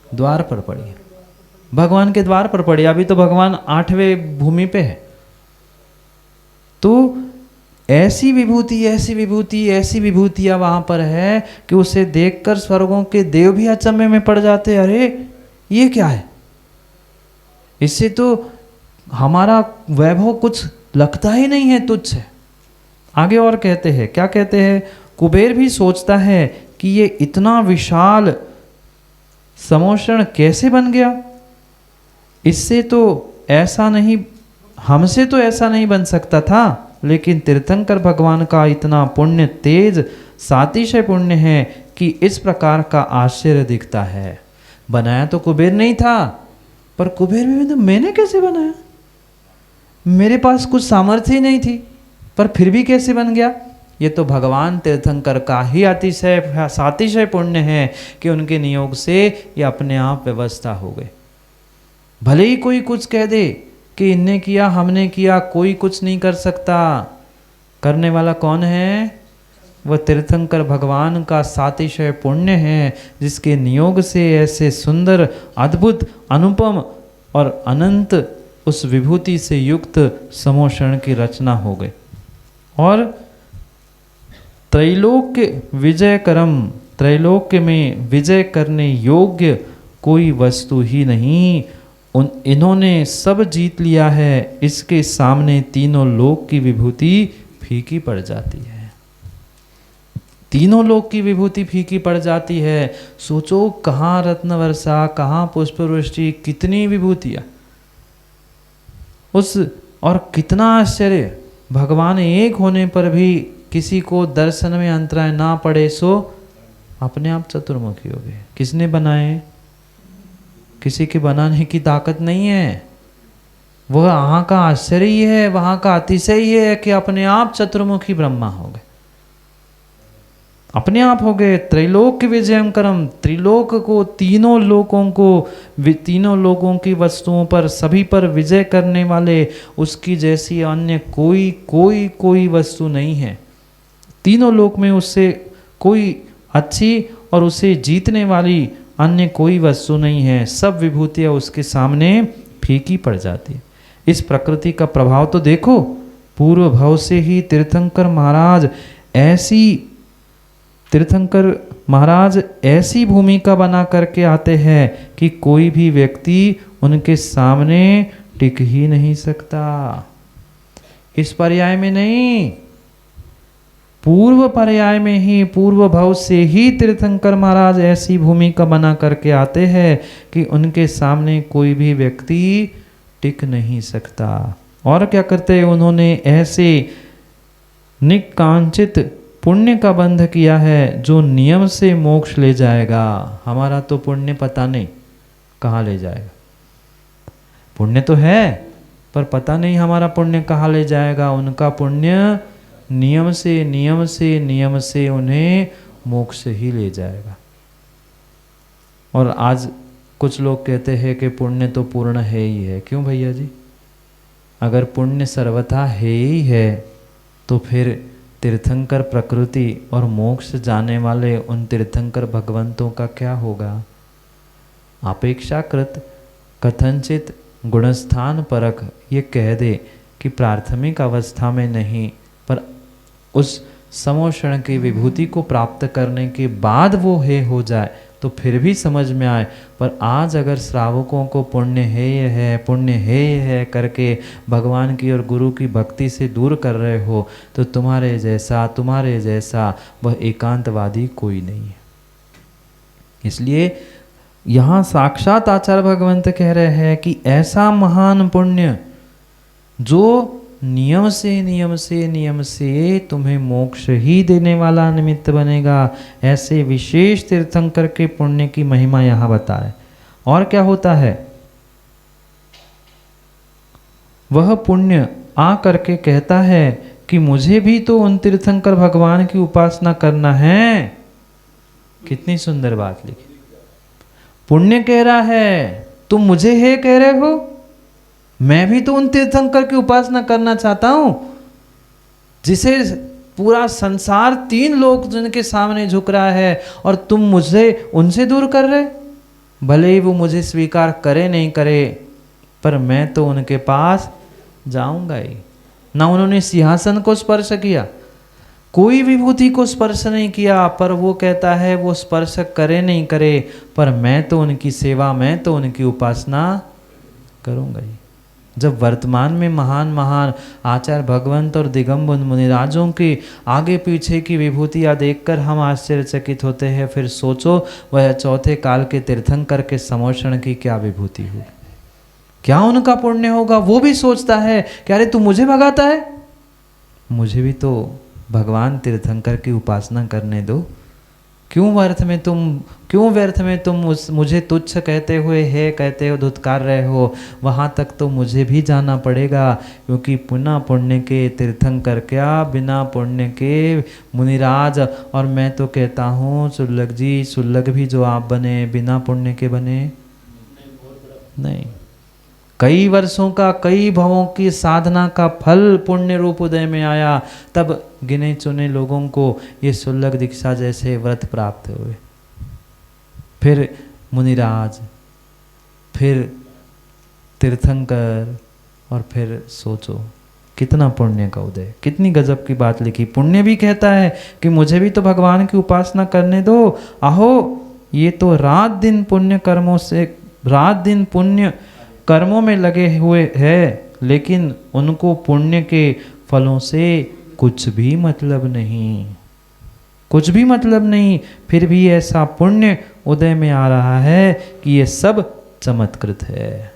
द्वार पर पड़ी है, भगवान के द्वार पर पड़ी। अभी तो भगवान 8वें भूमि पे है। तो ऐसी विभूतियां वहां पर है कि उसे देखकर स्वर्गों के देव भी अचंभे में पड़ जाते। अरे ये क्या है, इससे तो हमारा वैभव कुछ लगता ही नहीं है, तुच्छ है। आगे और कहते हैं, क्या कहते हैं, कुबेर भी सोचता है कि ये इतना विशाल समोषण कैसे बन गया, इससे तो ऐसा नहीं, हमसे तो ऐसा नहीं बन सकता था, लेकिन तीर्थंकर भगवान का इतना पुण्य तेज सातिशय पुण्य है कि इस प्रकार का आश्चर्य दिखता है। बनाया तो कुबेर नहीं था, पर कुबेर भी मैंने कैसे बनाया, मेरे पास कुछ सामर्थ्य ही नहीं थी, पर फिर भी कैसे बन गया। ये तो भगवान तीर्थंकर का ही अतिशय सातिशय पुण्य है कि उनके नियोग से ये अपने आप व्यवस्था हो गए। भले ही कोई कुछ कह दे कि इनने किया हमने किया, कोई कुछ नहीं कर सकता। करने वाला कौन है, वह तीर्थंकर भगवान का सातिशय पुण्य है, जिसके नियोग से ऐसे सुंदर अद्भुत अनुपम और अनंत उस विभूति से युक्त समोषण की रचना हो गई। और त्रैलोक्य विजयकरम, त्रैलोक्य में विजय करने योग्य कोई वस्तु ही नहीं, इन्होंने सब जीत लिया है। इसके सामने तीनों लोक की विभूति फीकी पड़ जाती है, तीनों लोक की विभूति फीकी पड़ जाती है। सोचो कहाँ रत्न वर्षा, कहाँ पुष्पवृष्टि, कितनी विभूतियाँ उस, और कितना आश्चर्य, भगवान एक होने पर भी किसी को दर्शन में अंतराय ना पड़े, सो अपने आप चतुर्मुखी हो गए। किसने बनाए, किसी के बनाने की ताकत नहीं है। वह वहाँ का आश्चर्य ही है, वहाँ का अतिशय ही है कि अपने आप चतुर्मुखी ब्रह्मा हो गए, अपने आप हो गए। त्रैलोक्य विजयम करम, त्रिलोक को, तीनों लोकों को, तीनों लोगों की वस्तुओं पर, सभी पर विजय करने वाले, उसकी जैसी अन्य कोई वस्तु नहीं है। तीनों लोक में उससे कोई अच्छी और उसे जीतने वाली अन्य कोई वस्तु नहीं है। सब विभूतियाँ उसके सामने फीकी पड़ जाती है। इस प्रकृति का प्रभाव तो देखो, पूर्व भाव से ही तीर्थंकर महाराज ऐसी, तीर्थंकर महाराज ऐसी भूमिका बना करके आते हैं कि कोई भी व्यक्ति उनके सामने टिक ही नहीं सकता। इस पर्याय में नहीं, पूर्व पर्याय में ही, पूर्व भाव से ही तीर्थंकर महाराज ऐसी भूमिका बना करके आते हैं कि उनके सामने कोई भी व्यक्ति टिक नहीं सकता। और क्या करते हैं उन्होंने? ऐसे निकांचित पुण्य का बंध किया है जो नियम से मोक्ष ले जाएगा। हमारा तो पुण्य पता नहीं कहाँ ले जाएगा, पुण्य तो है पर पता नहीं हमारा पुण्य कहाँ ले जाएगा। उनका पुण्य नियम से नियम से नियम से उन्हें मोक्ष ही ले जाएगा। और आज कुछ लोग कहते हैं कि पुण्य तो पूर्ण है ही है। क्यों भैया जी? अगर पुण्य सर्वथा है ही है तो फिर तीर्थंकर प्रकृति और मोक्ष जाने वाले उन तीर्थंकर भगवंतों का क्या होगा? अपेक्षाकृत कथनचित गुणस्थान परख ये कह दे कि प्राथमिक अवस्था में नहीं पर उस समोषण की विभूति को प्राप्त करने के बाद वो है हो जाए तो फिर भी समझ में आए। पर आज अगर श्रावकों को पुण्य है ये है, पुण्य है ये है करके भगवान की और गुरु की भक्ति से दूर कर रहे हो तो तुम्हारे जैसा वह एकांतवादी कोई नहीं है। इसलिए यहाँ साक्षात आचार्य भगवंत कह रहे हैं कि ऐसा महान पुण्य जो नियम से तुम्हें मोक्ष ही देने वाला निमित्त बनेगा, ऐसे विशेष तीर्थंकर के पुण्य की महिमा यहाँ बताए। और क्या होता है? वह पुण्य आ करके कहता है कि मुझे भी तो उन तीर्थंकर भगवान की उपासना करना है। कितनी सुंदर बात लिखी। पुण्य कह रहा है तुम मुझे है कह रहे हो, मैं भी तो उन तीर्थंकर की उपासना करना चाहता हूं जिसे पूरा संसार 3 लोग जिनके सामने झुक रहा है और तुम मुझे उनसे दूर कर रहे। भले ही वो मुझे स्वीकार करे नहीं करे पर मैं तो उनके पास जाऊंगा ही। ना उन्होंने सिंहासन को स्पर्श किया, कोई विभूति को स्पर्श नहीं किया, पर वो कहता है वो स्पर्श करे नहीं करे पर मैं तो उनकी सेवा, मैं तो उनकी उपासना करूंगा ही। जब वर्तमान में महान महान आचार्य भगवंत और दिगंबर मुनिराजों के आगे पीछे की विभूतियाँ देखकर हम आश्चर्यचकित होते हैं, फिर सोचो वह चौथे काल के तीर्थंकर के समोषण की क्या विभूति होगी, क्या उनका पुण्य होगा। वो भी सोचता है कि अरे तू मुझे भगाता है, मुझे भी तो भगवान तीर्थंकर की उपासना करने दो। क्यों व्यर्थ में तुम मुझे तुच्छ कहते हो धुतकार रहे हो। वहाँ तक तो मुझे भी जाना पड़ेगा क्योंकि पुण्य पुण्य के तीर्थंकर क्या, बिना पुण्य के मुनिराज। और मैं तो कहता हूँ सुल्लग भी जो आप बने बिना पुण्य के बने नहीं। कई वर्षों का, कई भवों की साधना का फल पुण्य रूप उदय में आया, तब गिने चुने लोगों को ये सुल्लग दीक्षा जैसे व्रत प्राप्त हुए। फिर मुनिराज, फिर तीर्थंकर, और फिर सोचो कितना पुण्य का उदय, कितनी गजब की बात लिखी। पुण्य भी कहता है कि मुझे भी तो भगवान की उपासना करने दो। आहो, ये तो रात दिन पुण्य कर्मों में लगे हुए हैं, लेकिन उनको पुण्य के फलों से कुछ भी मतलब नहीं। फिर भी ऐसा पुण्य उदय में आ रहा है कि ये सब चमत्कृत है।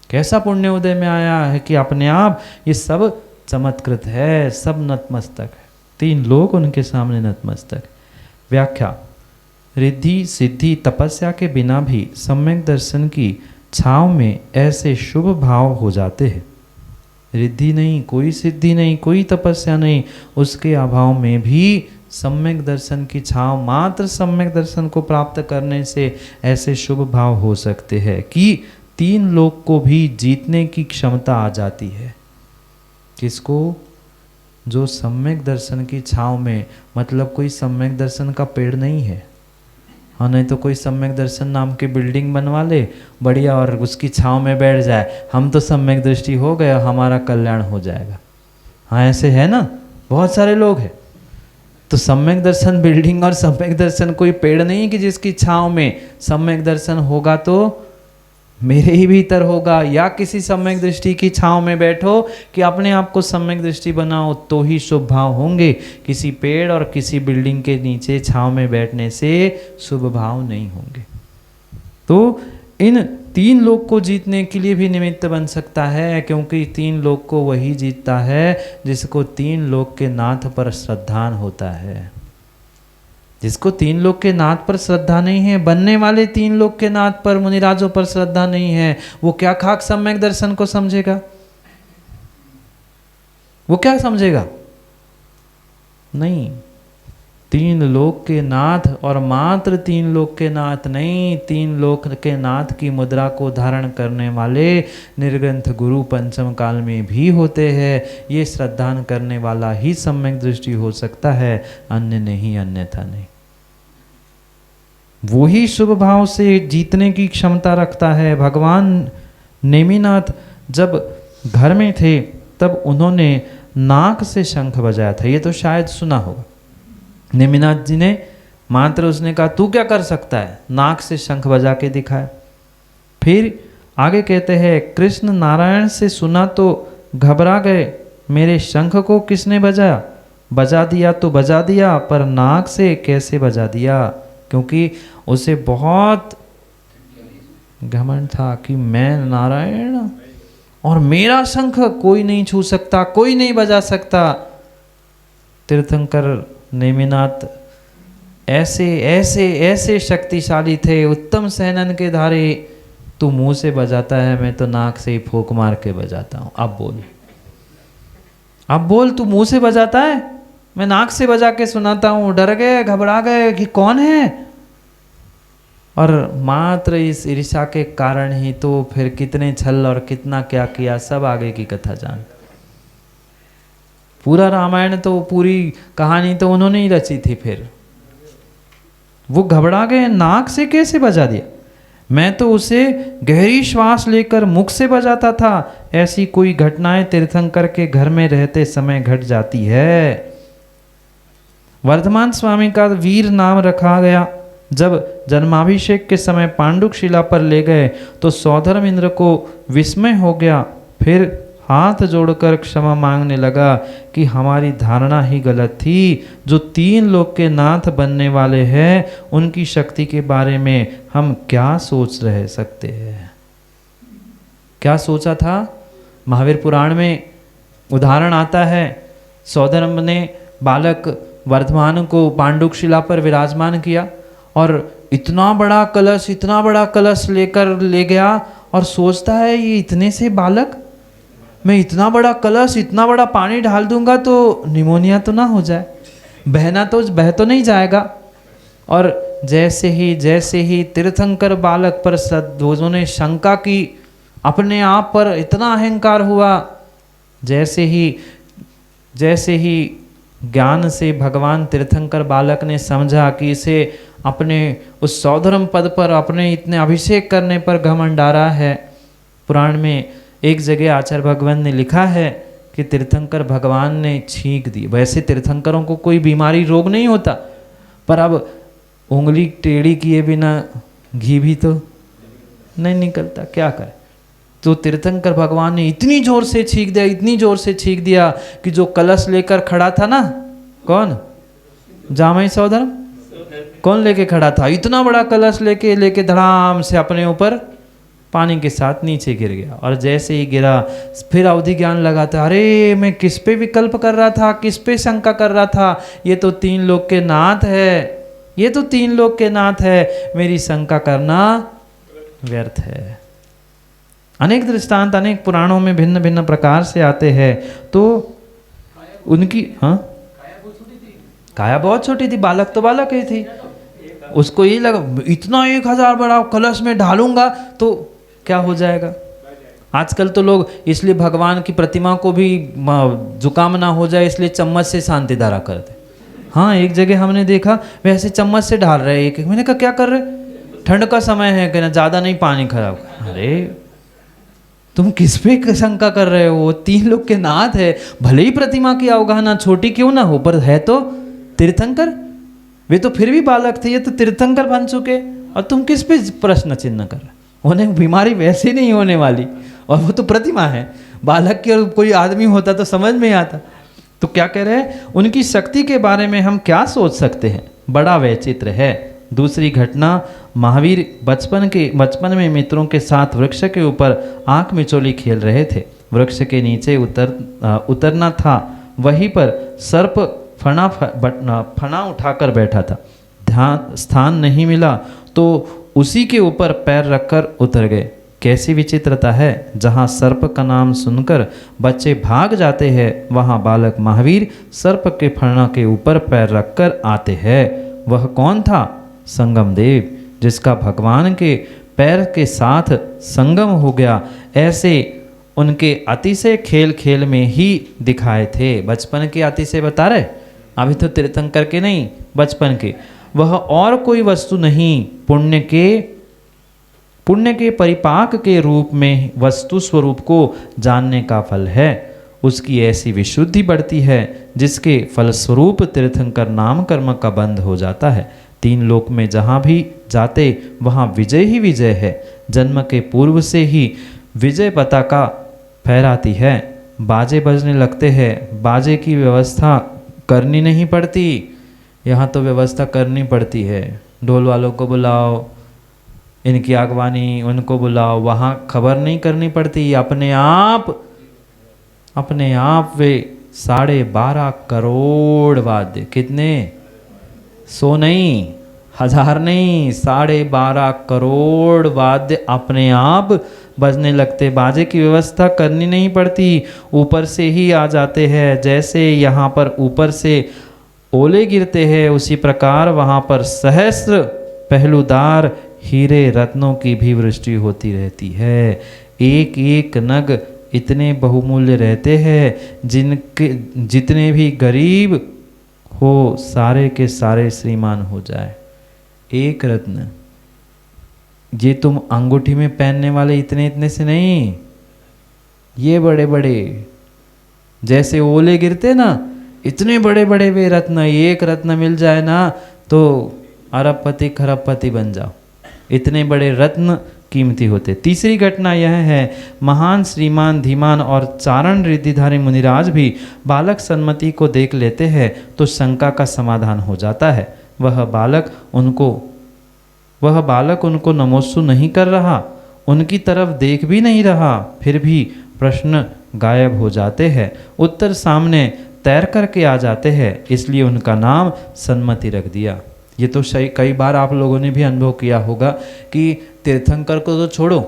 कैसा पुण्य उदय में आया है कि अपने आप ये सब चमत्कृत है, सब नतमस्तक है। 3 लोग उनके सामने नतमस्तक। व्याख्या: रिद्धि सिद्धि तपस्या के बिना भी सम्यक दर्शन की छाव में ऐसे शुभ भाव हो जाते हैं। रिद्धि नहीं, कोई सिद्धि नहीं, कोई तपस्या नहीं, उसके अभाव में भी सम्यक दर्शन की छाव, मात्र सम्यक दर्शन को प्राप्त करने से ऐसे शुभ भाव हो सकते हैं कि 3 लोग को भी जीतने की क्षमता आ जाती है। किसको? जो सम्यक दर्शन की छाव में, मतलब कोई सम्यक दर्शन का पेड़ नहीं है, हाँ, नहीं तो कोई सम्यक दर्शन नाम की बिल्डिंग बनवा ले बढ़िया और उसकी छांव में बैठ जाए, हम तो सम्यक दृष्टि हो गया, हमारा कल्याण हो जाएगा। हाँ, ऐसे है ना, बहुत सारे लोग हैं। तो सम्यक दर्शन बिल्डिंग और सम्यक दर्शन कोई पेड़ नहीं कि जिसकी छांव में सम्यक दर्शन होगा तो मेरे ही भीतर होगा, या किसी सम्यक दृष्टि की छांव में बैठो कि अपने आप को सम्यक दृष्टि बनाओ तो ही शुभ भाव होंगे। किसी पेड़ और किसी बिल्डिंग के नीचे छांव में बैठने से शुभ भाव नहीं होंगे। तो इन 3 लोक को जीतने के लिए भी निमित्त बन सकता है, क्योंकि 3 लोक को वही जीतता है जिसको 3 लोक के नाथ पर श्रद्धान होता है। जिसको 3 लोक के नाथ पर श्रद्धा नहीं है, बनने वाले 3 लोक के नाथ पर, मुनिराजों पर श्रद्धा नहीं है, वो क्या खाक सम्यक दर्शन को समझेगा? वो क्या समझेगा? नहीं, 3 लोक के नाथ और मात्र 3 लोक के नाथ नहीं, 3 लोक के नाथ की मुद्रा को धारण करने वाले निर्ग्रंथ गुरु पंचम काल में भी होते हैं। ये श्रद्धान करने वाला ही सम्यक दृष्टि हो सकता है, अन्य नहीं, अन्यथा नहीं। वो ही शुभ भाव से जीतने की क्षमता रखता है। भगवान नेमिनाथ जब घर में थे तब उन्होंने नाक से शंख बजाया था, ये तो शायद सुना होगा। नेमिनाथ जी ने मात्र उसने कहा तू क्या कर सकता है, नाक से शंख बजा के दिखाया। फिर आगे कहते हैं कृष्ण नारायण से सुना तो घबरा गए, मेरे शंख को किसने बजाया? बजा दिया तो बजा दिया, पर नाक से कैसे बजा दिया? क्योंकि उसे बहुत घमंड था कि मैं नारायण और मेरा शंख कोई नहीं छू सकता, कोई नहीं बजा सकता। तीर्थंकर नेमिनाथ ऐसे ऐसे ऐसे शक्तिशाली थे, उत्तम सहनन के धारे। तू मुंह से बजाता है, मैं तो नाक से ही फूंक मार के बजाता हूं। अब बोल, अब बोल, तू मुंह से बजाता है, मैं नाक से बजा के सुनाता हूं। डर गए, घबरा गए कि कौन है। और मात्र इस ईर्ष्या के कारण ही तो फिर कितने छल और कितना क्या किया, सब आगे की कथा जान। पूरा रामायण तो, पूरी कहानी तो उन्होंने ही रची थी। फिर वो घबरा गए, नाक से कैसे बजा दिया? मैं तो उसे गहरी श्वास लेकर मुख से बजाता था। ऐसी कोई घटनाएं तीर्थंकर के घर में रहते समय घट जाती है। वर्धमान स्वामी का वीर नाम रखा गया। जब जन्माभिषेक के समय पांडुक शिला पर ले गए तो सौधर्म इंद्र को विस्मय हो गया। फिर हाथ जोड़कर क्षमा मांगने लगा कि हमारी धारणा ही गलत थी। जो 3 लोक के नाथ बनने वाले हैं, उनकी शक्ति के बारे में हम क्या सोच रह सकते हैं? क्या सोचा था? महावीर पुराण में उदाहरण आता है, सौधर्म ने बालक वर्धमान को पांडुक शिला पर विराजमान किया और इतना बड़ा कलश लेकर ले गया और सोचता है ये इतने से बालक, मैं इतना बड़ा कलश, इतना बड़ा पानी डाल दूंगा तो निमोनिया तो ना हो जाए, बह तो नहीं जाएगा। और जैसे ही तीर्थंकर बालक पर सद्भुजों ने शंका की, अपने आप पर इतना अहंकार हुआ, जैसे ही ज्ञान से भगवान तीर्थंकर बालक ने समझा कि इसे अपने उस सौधर्म पद पर अपने इतने अभिषेक करने पर घमंड आ रहा है। पुराण में एक जगह आचार्य भगवान ने लिखा है कि तीर्थंकर भगवान ने छींक दी। वैसे तीर्थंकरों को कोई बीमारी रोग नहीं होता, पर अब उंगली टेढ़ी किए बिना घी भी तो नहीं निकलता, क्या करे। तो तीर्थंकर भगवान ने इतनी जोर से छींक दिया कि जो कलश लेकर खड़ा था ना, कौन? जामई सौधर्म। कौन लेके खड़ा था? इतना बड़ा कलश लेके धड़ाम से अपने ऊपर पानी के साथ नीचे गिर गया। और जैसे ही गिरा फिर अवधि ज्ञान लगा था, अरे मैं किस पे विकल्प कर रहा था, किस पे शंका कर रहा था, ये तो 3 लोक के नाथ है, मेरी शंका करना व्यर्थ है। अनेक दृष्टांत अनेक पुराणों में भिन्न भिन्न प्रकार से आते हैं। तो उनकी काया बहुत छोटी थी, बालक तो बालक ही थी। उसको ये लगा इतना 1000 बड़ा कलश में ढालूंगा तो क्या हो जाएगा। आजकल तो लोग इसलिए भगवान की प्रतिमा को भी जुकाम ना हो जाए इसलिए चम्मच से शांति धारा करते। हाँ, एक जगह हमने देखा वैसे चम्मच से ढाल रहे एक। मैंने कहा क्या कर रहे? ठंड का समय है, कहना ज़्यादा नहीं पानी खराब। अरे तुम किस पे शंका कर रहे हो? 3 लोक के नाथ है, भले ही प्रतिमा की अवगाहना छोटी क्यों ना हो, पर है तो तीर्थंकर, वे तो फिर भी बालक थे, ये तो तीर्थंकर बन चुके, और तुम किस पे प्रश्न चिन्ह कर रहे? उन्हें बीमारी वैसे नहीं होने वाली, और वो तो प्रतिमा है बालक की, और कोई आदमी होता तो समझ में आता। तो क्या कह रहे हैं, उनकी शक्ति के बारे में हम क्या सोच सकते हैं, बड़ा वैचित्र है। दूसरी घटना, महावीर बचपन में मित्रों के साथ वृक्ष के ऊपर आंख मिचोली खेल रहे थे। वृक्ष के नीचे उतरना था, वहीं पर सर्प फना उठाकर बैठा था। ध्यान स्थान नहीं मिला तो उसी के ऊपर पैर रखकर उतर गए। कैसी विचित्रता है, जहाँ सर्प का नाम सुनकर बच्चे भाग जाते हैं, वहाँ बालक महावीर सर्प के फना के ऊपर पैर रखकर आते हैं। वह कौन था? संगम देव, जिसका भगवान के पैर के साथ संगम हो गया, ऐसे उनके अतिशय खेल खेल में ही दिखाए थे। बचपन के अतिशय बता रहे, अभी तो तीर्थंकर के नहीं, बचपन के। वह और कोई वस्तु नहीं, पुण्य के परिपाक के रूप में वस्तु स्वरूप को जानने का फल है। उसकी ऐसी विशुद्धि बढ़ती है जिसके फलस्वरूप तीर्थंकर नाम कर्म का बंध हो जाता है। तीन लोक में जहाँ भी जाते वहाँ विजय ही विजय है। जन्म के पूर्व से ही विजय पताका फहराती है। बाजे बजने लगते हैं, बाजे की व्यवस्था करनी नहीं पड़ती। यहाँ तो व्यवस्था करनी पड़ती है, ढोल वालों को बुलाओ, इनकी अगवानी उनको बुलाओ, वहाँ खबर नहीं करनी पड़ती। अपने आप वे 12.5 करोड़ वाद्य, कितने? 100 नहीं, 1000 नहीं, 12.5 करोड़ वाद्य अपने आप बजने लगते। बाजे की व्यवस्था करनी नहीं पड़ती, ऊपर से ही आ जाते हैं। जैसे यहाँ पर ऊपर से ओले गिरते हैं, उसी प्रकार वहाँ पर सहस्र पहलूदार हीरे रत्नों की भी वृष्टि होती रहती है। एक एक नग इतने बहुमूल्य रहते हैं, जितने भी गरीब हो सारे के सारे श्रीमान हो जाए। एक रत्न, ये तुम अंगूठी में पहनने वाले इतने इतने से नहीं, ये बड़े बड़े जैसे ओले गिरते ना, इतने बड़े बड़े वे रत्न, एक रत्न मिल जाए ना तो अरबपति खरबपति बन जाओ। इतने बड़े रत्न कीमती होते। तीसरी घटना यह है, महान श्रीमान धीमान और चारण रिद्धिधारी मुनिराज भी बालक सन्मति को देख लेते हैं तो शंका का समाधान हो जाता है। वह बालक उनको नमोस्तु नहीं कर रहा, उनकी तरफ देख भी नहीं रहा, फिर भी प्रश्न गायब हो जाते हैं, उत्तर सामने तैर करके आ जाते हैं, इसलिए उनका नाम सन्मति रख दिया। ये तो कई बार आप लोगों ने भी अनुभव किया होगा कि तीर्थंकर को तो छोड़ो,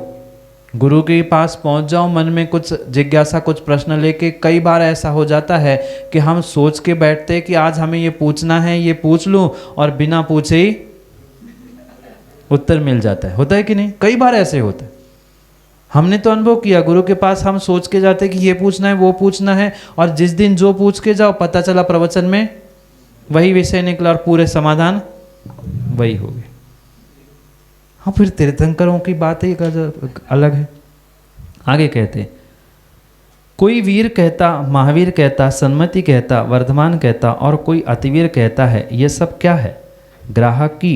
गुरु के पास पहुंच जाओ, मन में कुछ जिज्ञासा, कुछ प्रश्न लेके, कई बार ऐसा हो जाता है कि हम सोच के बैठते हैं कि आज हमें ये पूछना है, ये पूछ लूं, और बिना पूछे ही उत्तर मिल जाता है। होता है कि नहीं? कई बार ऐसे होता है, हमने तो अनुभव किया। गुरु के पास हम सोच के जाते कि ये पूछना है, वो पूछना है, और जिस दिन जो पूछ के जाओ पता चला प्रवचन में वही विषय निकला और पूरे समाधान वही हो गए। हाँ, फिर तीर्थंकरों की बात ही अलग है। आगे कहते, कोई वीर कहता, महावीर कहता, सन्मति कहता, वर्धमान कहता और कोई अतिवीर कहता है। यह सब क्या है? ग्राहक की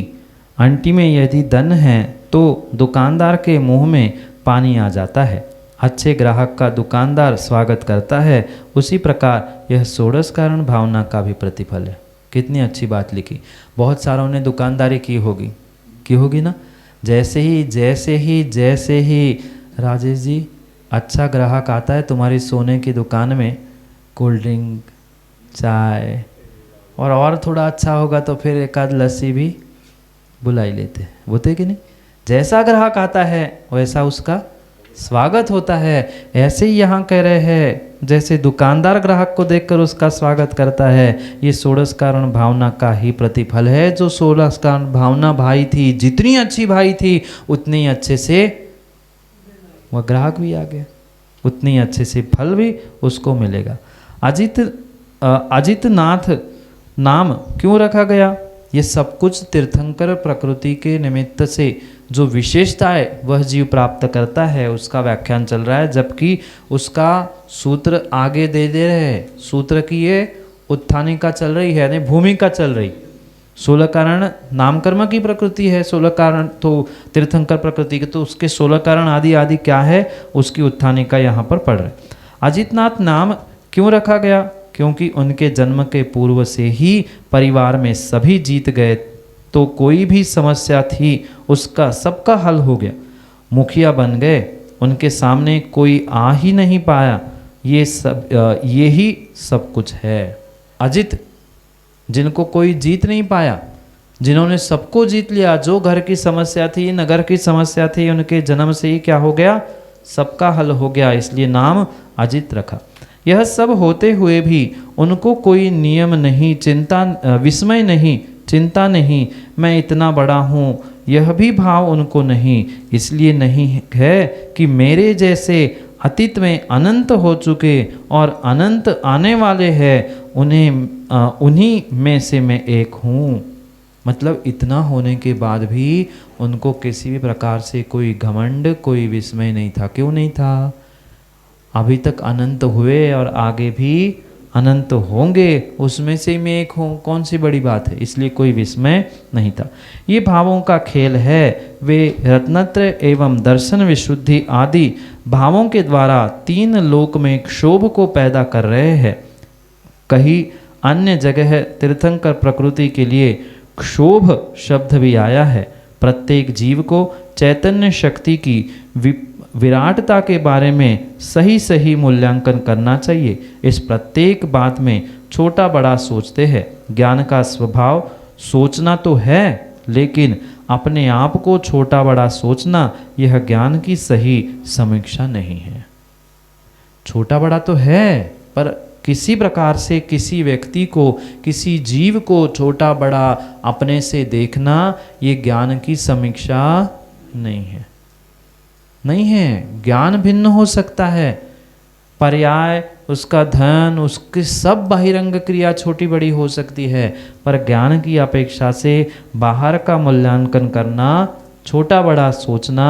अंटी में यदि धन है तो दुकानदार के मुंह में पानी आ जाता है। अच्छे ग्राहक का दुकानदार स्वागत करता है, उसी प्रकार यह षोडश कारण भावना का भी प्रतिफल है। कितनी अच्छी बात लिखी। बहुत सारों ने दुकानदारी की होगी ना। जैसे ही राजेश जी अच्छा ग्राहक आता है तुम्हारी सोने की दुकान में, कोल्ड ड्रिंक, चाय और थोड़ा अच्छा होगा तो फिर एक आध लस्सी भी बुलाई लेते हैं, होते कि नहीं? जैसा ग्राहक आता है वैसा उसका स्वागत होता है। ऐसे ही यहाँ कह रहे हैं, जैसे दुकानदार ग्राहक को देखकर उसका स्वागत करता है, ये षोडश कारण भावना का ही प्रतिफल है। जो षोडश कारण भावना भाई थी, जितनी अच्छी भाई थी उतनी अच्छे से वह ग्राहक भी आ गया, उतनी अच्छे से फल भी उसको मिलेगा। अजितनाथ नाम क्यों रखा गया? ये सब कुछ तीर्थंकर प्रकृति के निमित्त से जो विशेषता है वह जीव प्राप्त करता है, उसका व्याख्यान चल रहा है, जबकि उसका सूत्र आगे दे रहे हैं। सूत्र की ये उत्थानिका चल रही है, यानी भूमिका चल रही। 16 कारण नामकर्म की प्रकृति है, 16 कारण तो तीर्थंकर प्रकृति के, तो उसके 16 कारण आदि आदि क्या है, उसकी उत्थानिका यहाँ पर पढ़ रहे। अजितनाथ नाम क्यों रखा गया? क्योंकि उनके जन्म के पूर्व से ही परिवार में सभी जीत गए, तो कोई भी समस्या थी उसका सबका हल हो गया। मुखिया बन गए, उनके सामने कोई आ ही नहीं पाया। ये ही सब कुछ है। अजित, जिनको कोई जीत नहीं पाया, जिन्होंने सबको जीत लिया, जो घर की समस्या थी, नगर की समस्या थी, उनके जन्म से ही क्या हो गया, सबका हल हो गया, इसलिए नाम अजित रखा। यह सब होते हुए भी उनको कोई नियम नहीं, चिंता विस्मय नहीं, चिंता नहीं, मैं इतना बड़ा हूँ, यह भी भाव उनको नहीं। इसलिए नहीं है कि मेरे जैसे अतीत में अनंत हो चुके और अनंत आने वाले हैं, उन्हीं में से मैं एक हूँ। मतलब इतना होने के बाद भी उनको किसी भी प्रकार से कोई घमंड, कोई विस्मय नहीं था। क्यों नहीं था? अभी तक अनंत हुए और आगे भी अनंत होंगे, उसमें से मैं एक हूँ, कौन सी बड़ी बात है, इसलिए कोई विस्मय नहीं था। ये भावों का खेल है। वे रत्नत्र एवं दर्शन विशुद्धि आदि भावों के द्वारा 3 लोक में क्षोभ को पैदा कर रहे हैं। कहीं अन्य जगह तीर्थंकर प्रकृति के लिए क्षोभ शब्द भी आया है। प्रत्येक जीव को चैतन्य शक्ति की विराटता के बारे में सही सही मूल्यांकन करना चाहिए। इस प्रत्येक बात में छोटा बड़ा सोचते हैं। ज्ञान का स्वभाव सोचना तो है, लेकिन अपने आप को छोटा बड़ा सोचना यह ज्ञान की सही समीक्षा नहीं है। छोटा बड़ा तो है, पर किसी प्रकार से किसी व्यक्ति को, किसी जीव को छोटा बड़ा अपने से देखना, ये ज्ञान की समीक्षा नहीं है। नहीं है। ज्ञान भिन्न हो सकता है, पर्याय, उसका धन, उसकी सब बहिरंग क्रिया छोटी बड़ी हो सकती है, पर ज्ञान की अपेक्षा से बाहर का मूल्यांकन करना, छोटा बड़ा सोचना,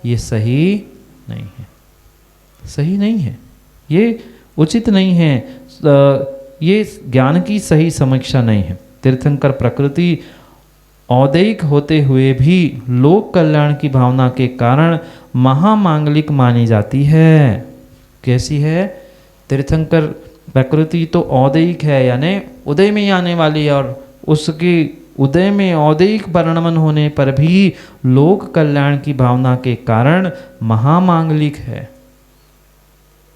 ये सही नहीं है। सही नहीं है, ये उचित नहीं है, ये ज्ञान की सही समीक्षा नहीं है। तीर्थंकर प्रकृति औदैहिक होते हुए भी लोक कल्याण की भावना के कारण महामांगलिक मानी जाती है। कैसी है? तीर्थंकर प्रकृति तो औदैहिक है, यानी उदय में ही आने वाली है, और उसकी उदय में औदैहिक वर्णन होने पर भी लोक कल्याण की भावना के कारण महामांगलिक है।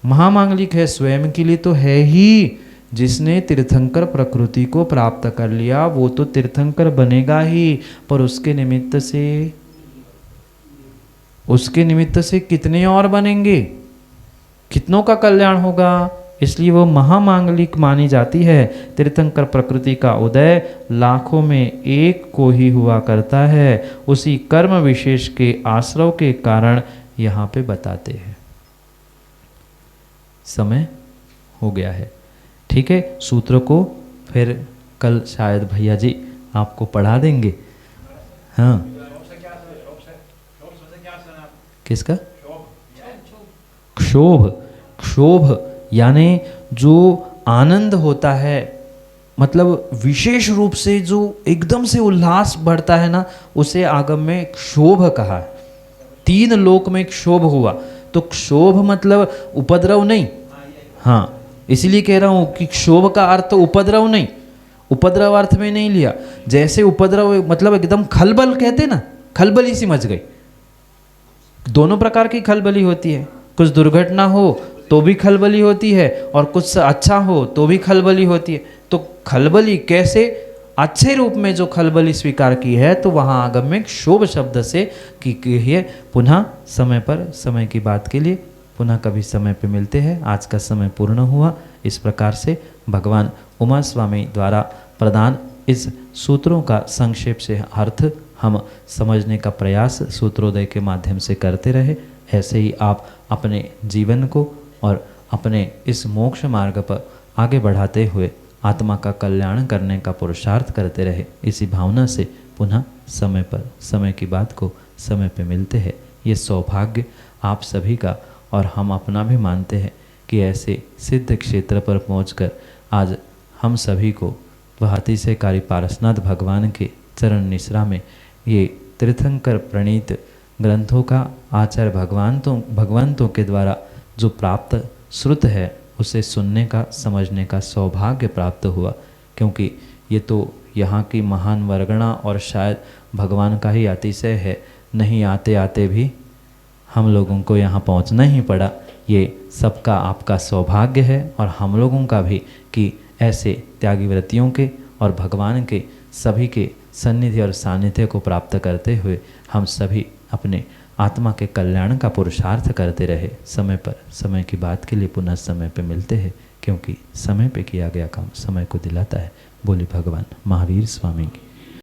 महामांगलिक है, स्वयं के लिए तो है ही। जिसने तीर्थंकर प्रकृति को प्राप्त कर लिया वो तो तीर्थंकर बनेगा ही, पर उसके निमित्त से कितने और बनेंगे, कितनों का कल्याण होगा, इसलिए वो महामांगलिक मानी जाती है। तीर्थंकर प्रकृति का उदय लाखों में एक को ही हुआ करता है, उसी कर्म विशेष के आश्रव के कारण यहाँ पे बताते हैं। समय हो गया है, ठीक है। सूत्र को फिर कल शायद भैया जी आपको पढ़ा देंगे। हाँ, किसका? क्षोभ। क्षोभ यानी जो आनंद होता है, मतलब विशेष रूप से जो एकदम से उल्लास बढ़ता है ना, उसे आगम में क्षोभ कहा है। 3 लोक में क्षोभ हुआ, तो क्षोभ मतलब उपद्रव नहीं। हाँ, इसीलिए कह रहा हूँ कि क्षोभ का अर्थ उपद्रव नहीं, उपद्रव अर्थ में नहीं लिया। जैसे उपद्रव मतलब एकदम खलबल कहते ना, खलबली सी मच गई। दोनों प्रकार की खलबली होती है, कुछ दुर्घटना हो तो भी खलबली होती है, और कुछ अच्छा हो तो भी खलबली होती है। तो खलबली कैसे? अच्छे रूप में जो खलबली स्वीकार की है, तो वहाँ आगम में क्षोभ शब्द से की है। पुनः समय पर, समय की बात के लिए पुनः कभी समय पे मिलते हैं। आज का समय पूर्ण हुआ। इस प्रकार से भगवान उमा स्वामी द्वारा प्रदान इस सूत्रों का संक्षेप से अर्थ हम समझने का प्रयास सूत्रोदय के माध्यम से करते रहे। ऐसे ही आप अपने जीवन को और अपने इस मोक्ष मार्ग पर आगे बढ़ाते हुए आत्मा का कल्याण करने का पुरुषार्थ करते रहे। इसी भावना से पुनः समय पर, समय की बात को समय पे मिलते हैं। ये सौभाग्य आप सभी का और हम अपना भी मानते हैं कि ऐसे सिद्ध क्षेत्र पर पहुंचकर आज हम सभी को वह अतिशयकारी पारसनाथ भगवान के चरण निश्रा में ये तीर्थंकर प्रणीत ग्रंथों का आचार्य भगवंतों के द्वारा जो प्राप्त श्रुत है उसे सुनने का, समझने का सौभाग्य प्राप्त हुआ। क्योंकि ये तो यहाँ की महान वर्गणा और शायद भगवान का ही अतिशय है, नहीं आते आते भी हम लोगों को यहाँ पहुँचना ही पड़ा। ये सबका आपका सौभाग्य है और हम लोगों का भी कि ऐसे त्यागी व्रतियों के और भगवान के सभी के सन्निधि और सानिध्य को प्राप्त करते हुए हम सभी अपने आत्मा के कल्याण का पुरुषार्थ करते रहे। समय पर समय की बात के लिए पुनः समय पे मिलते हैं, क्योंकि समय पे किया गया काम समय को दिलाता है। बोले भगवान महावीर स्वामी की।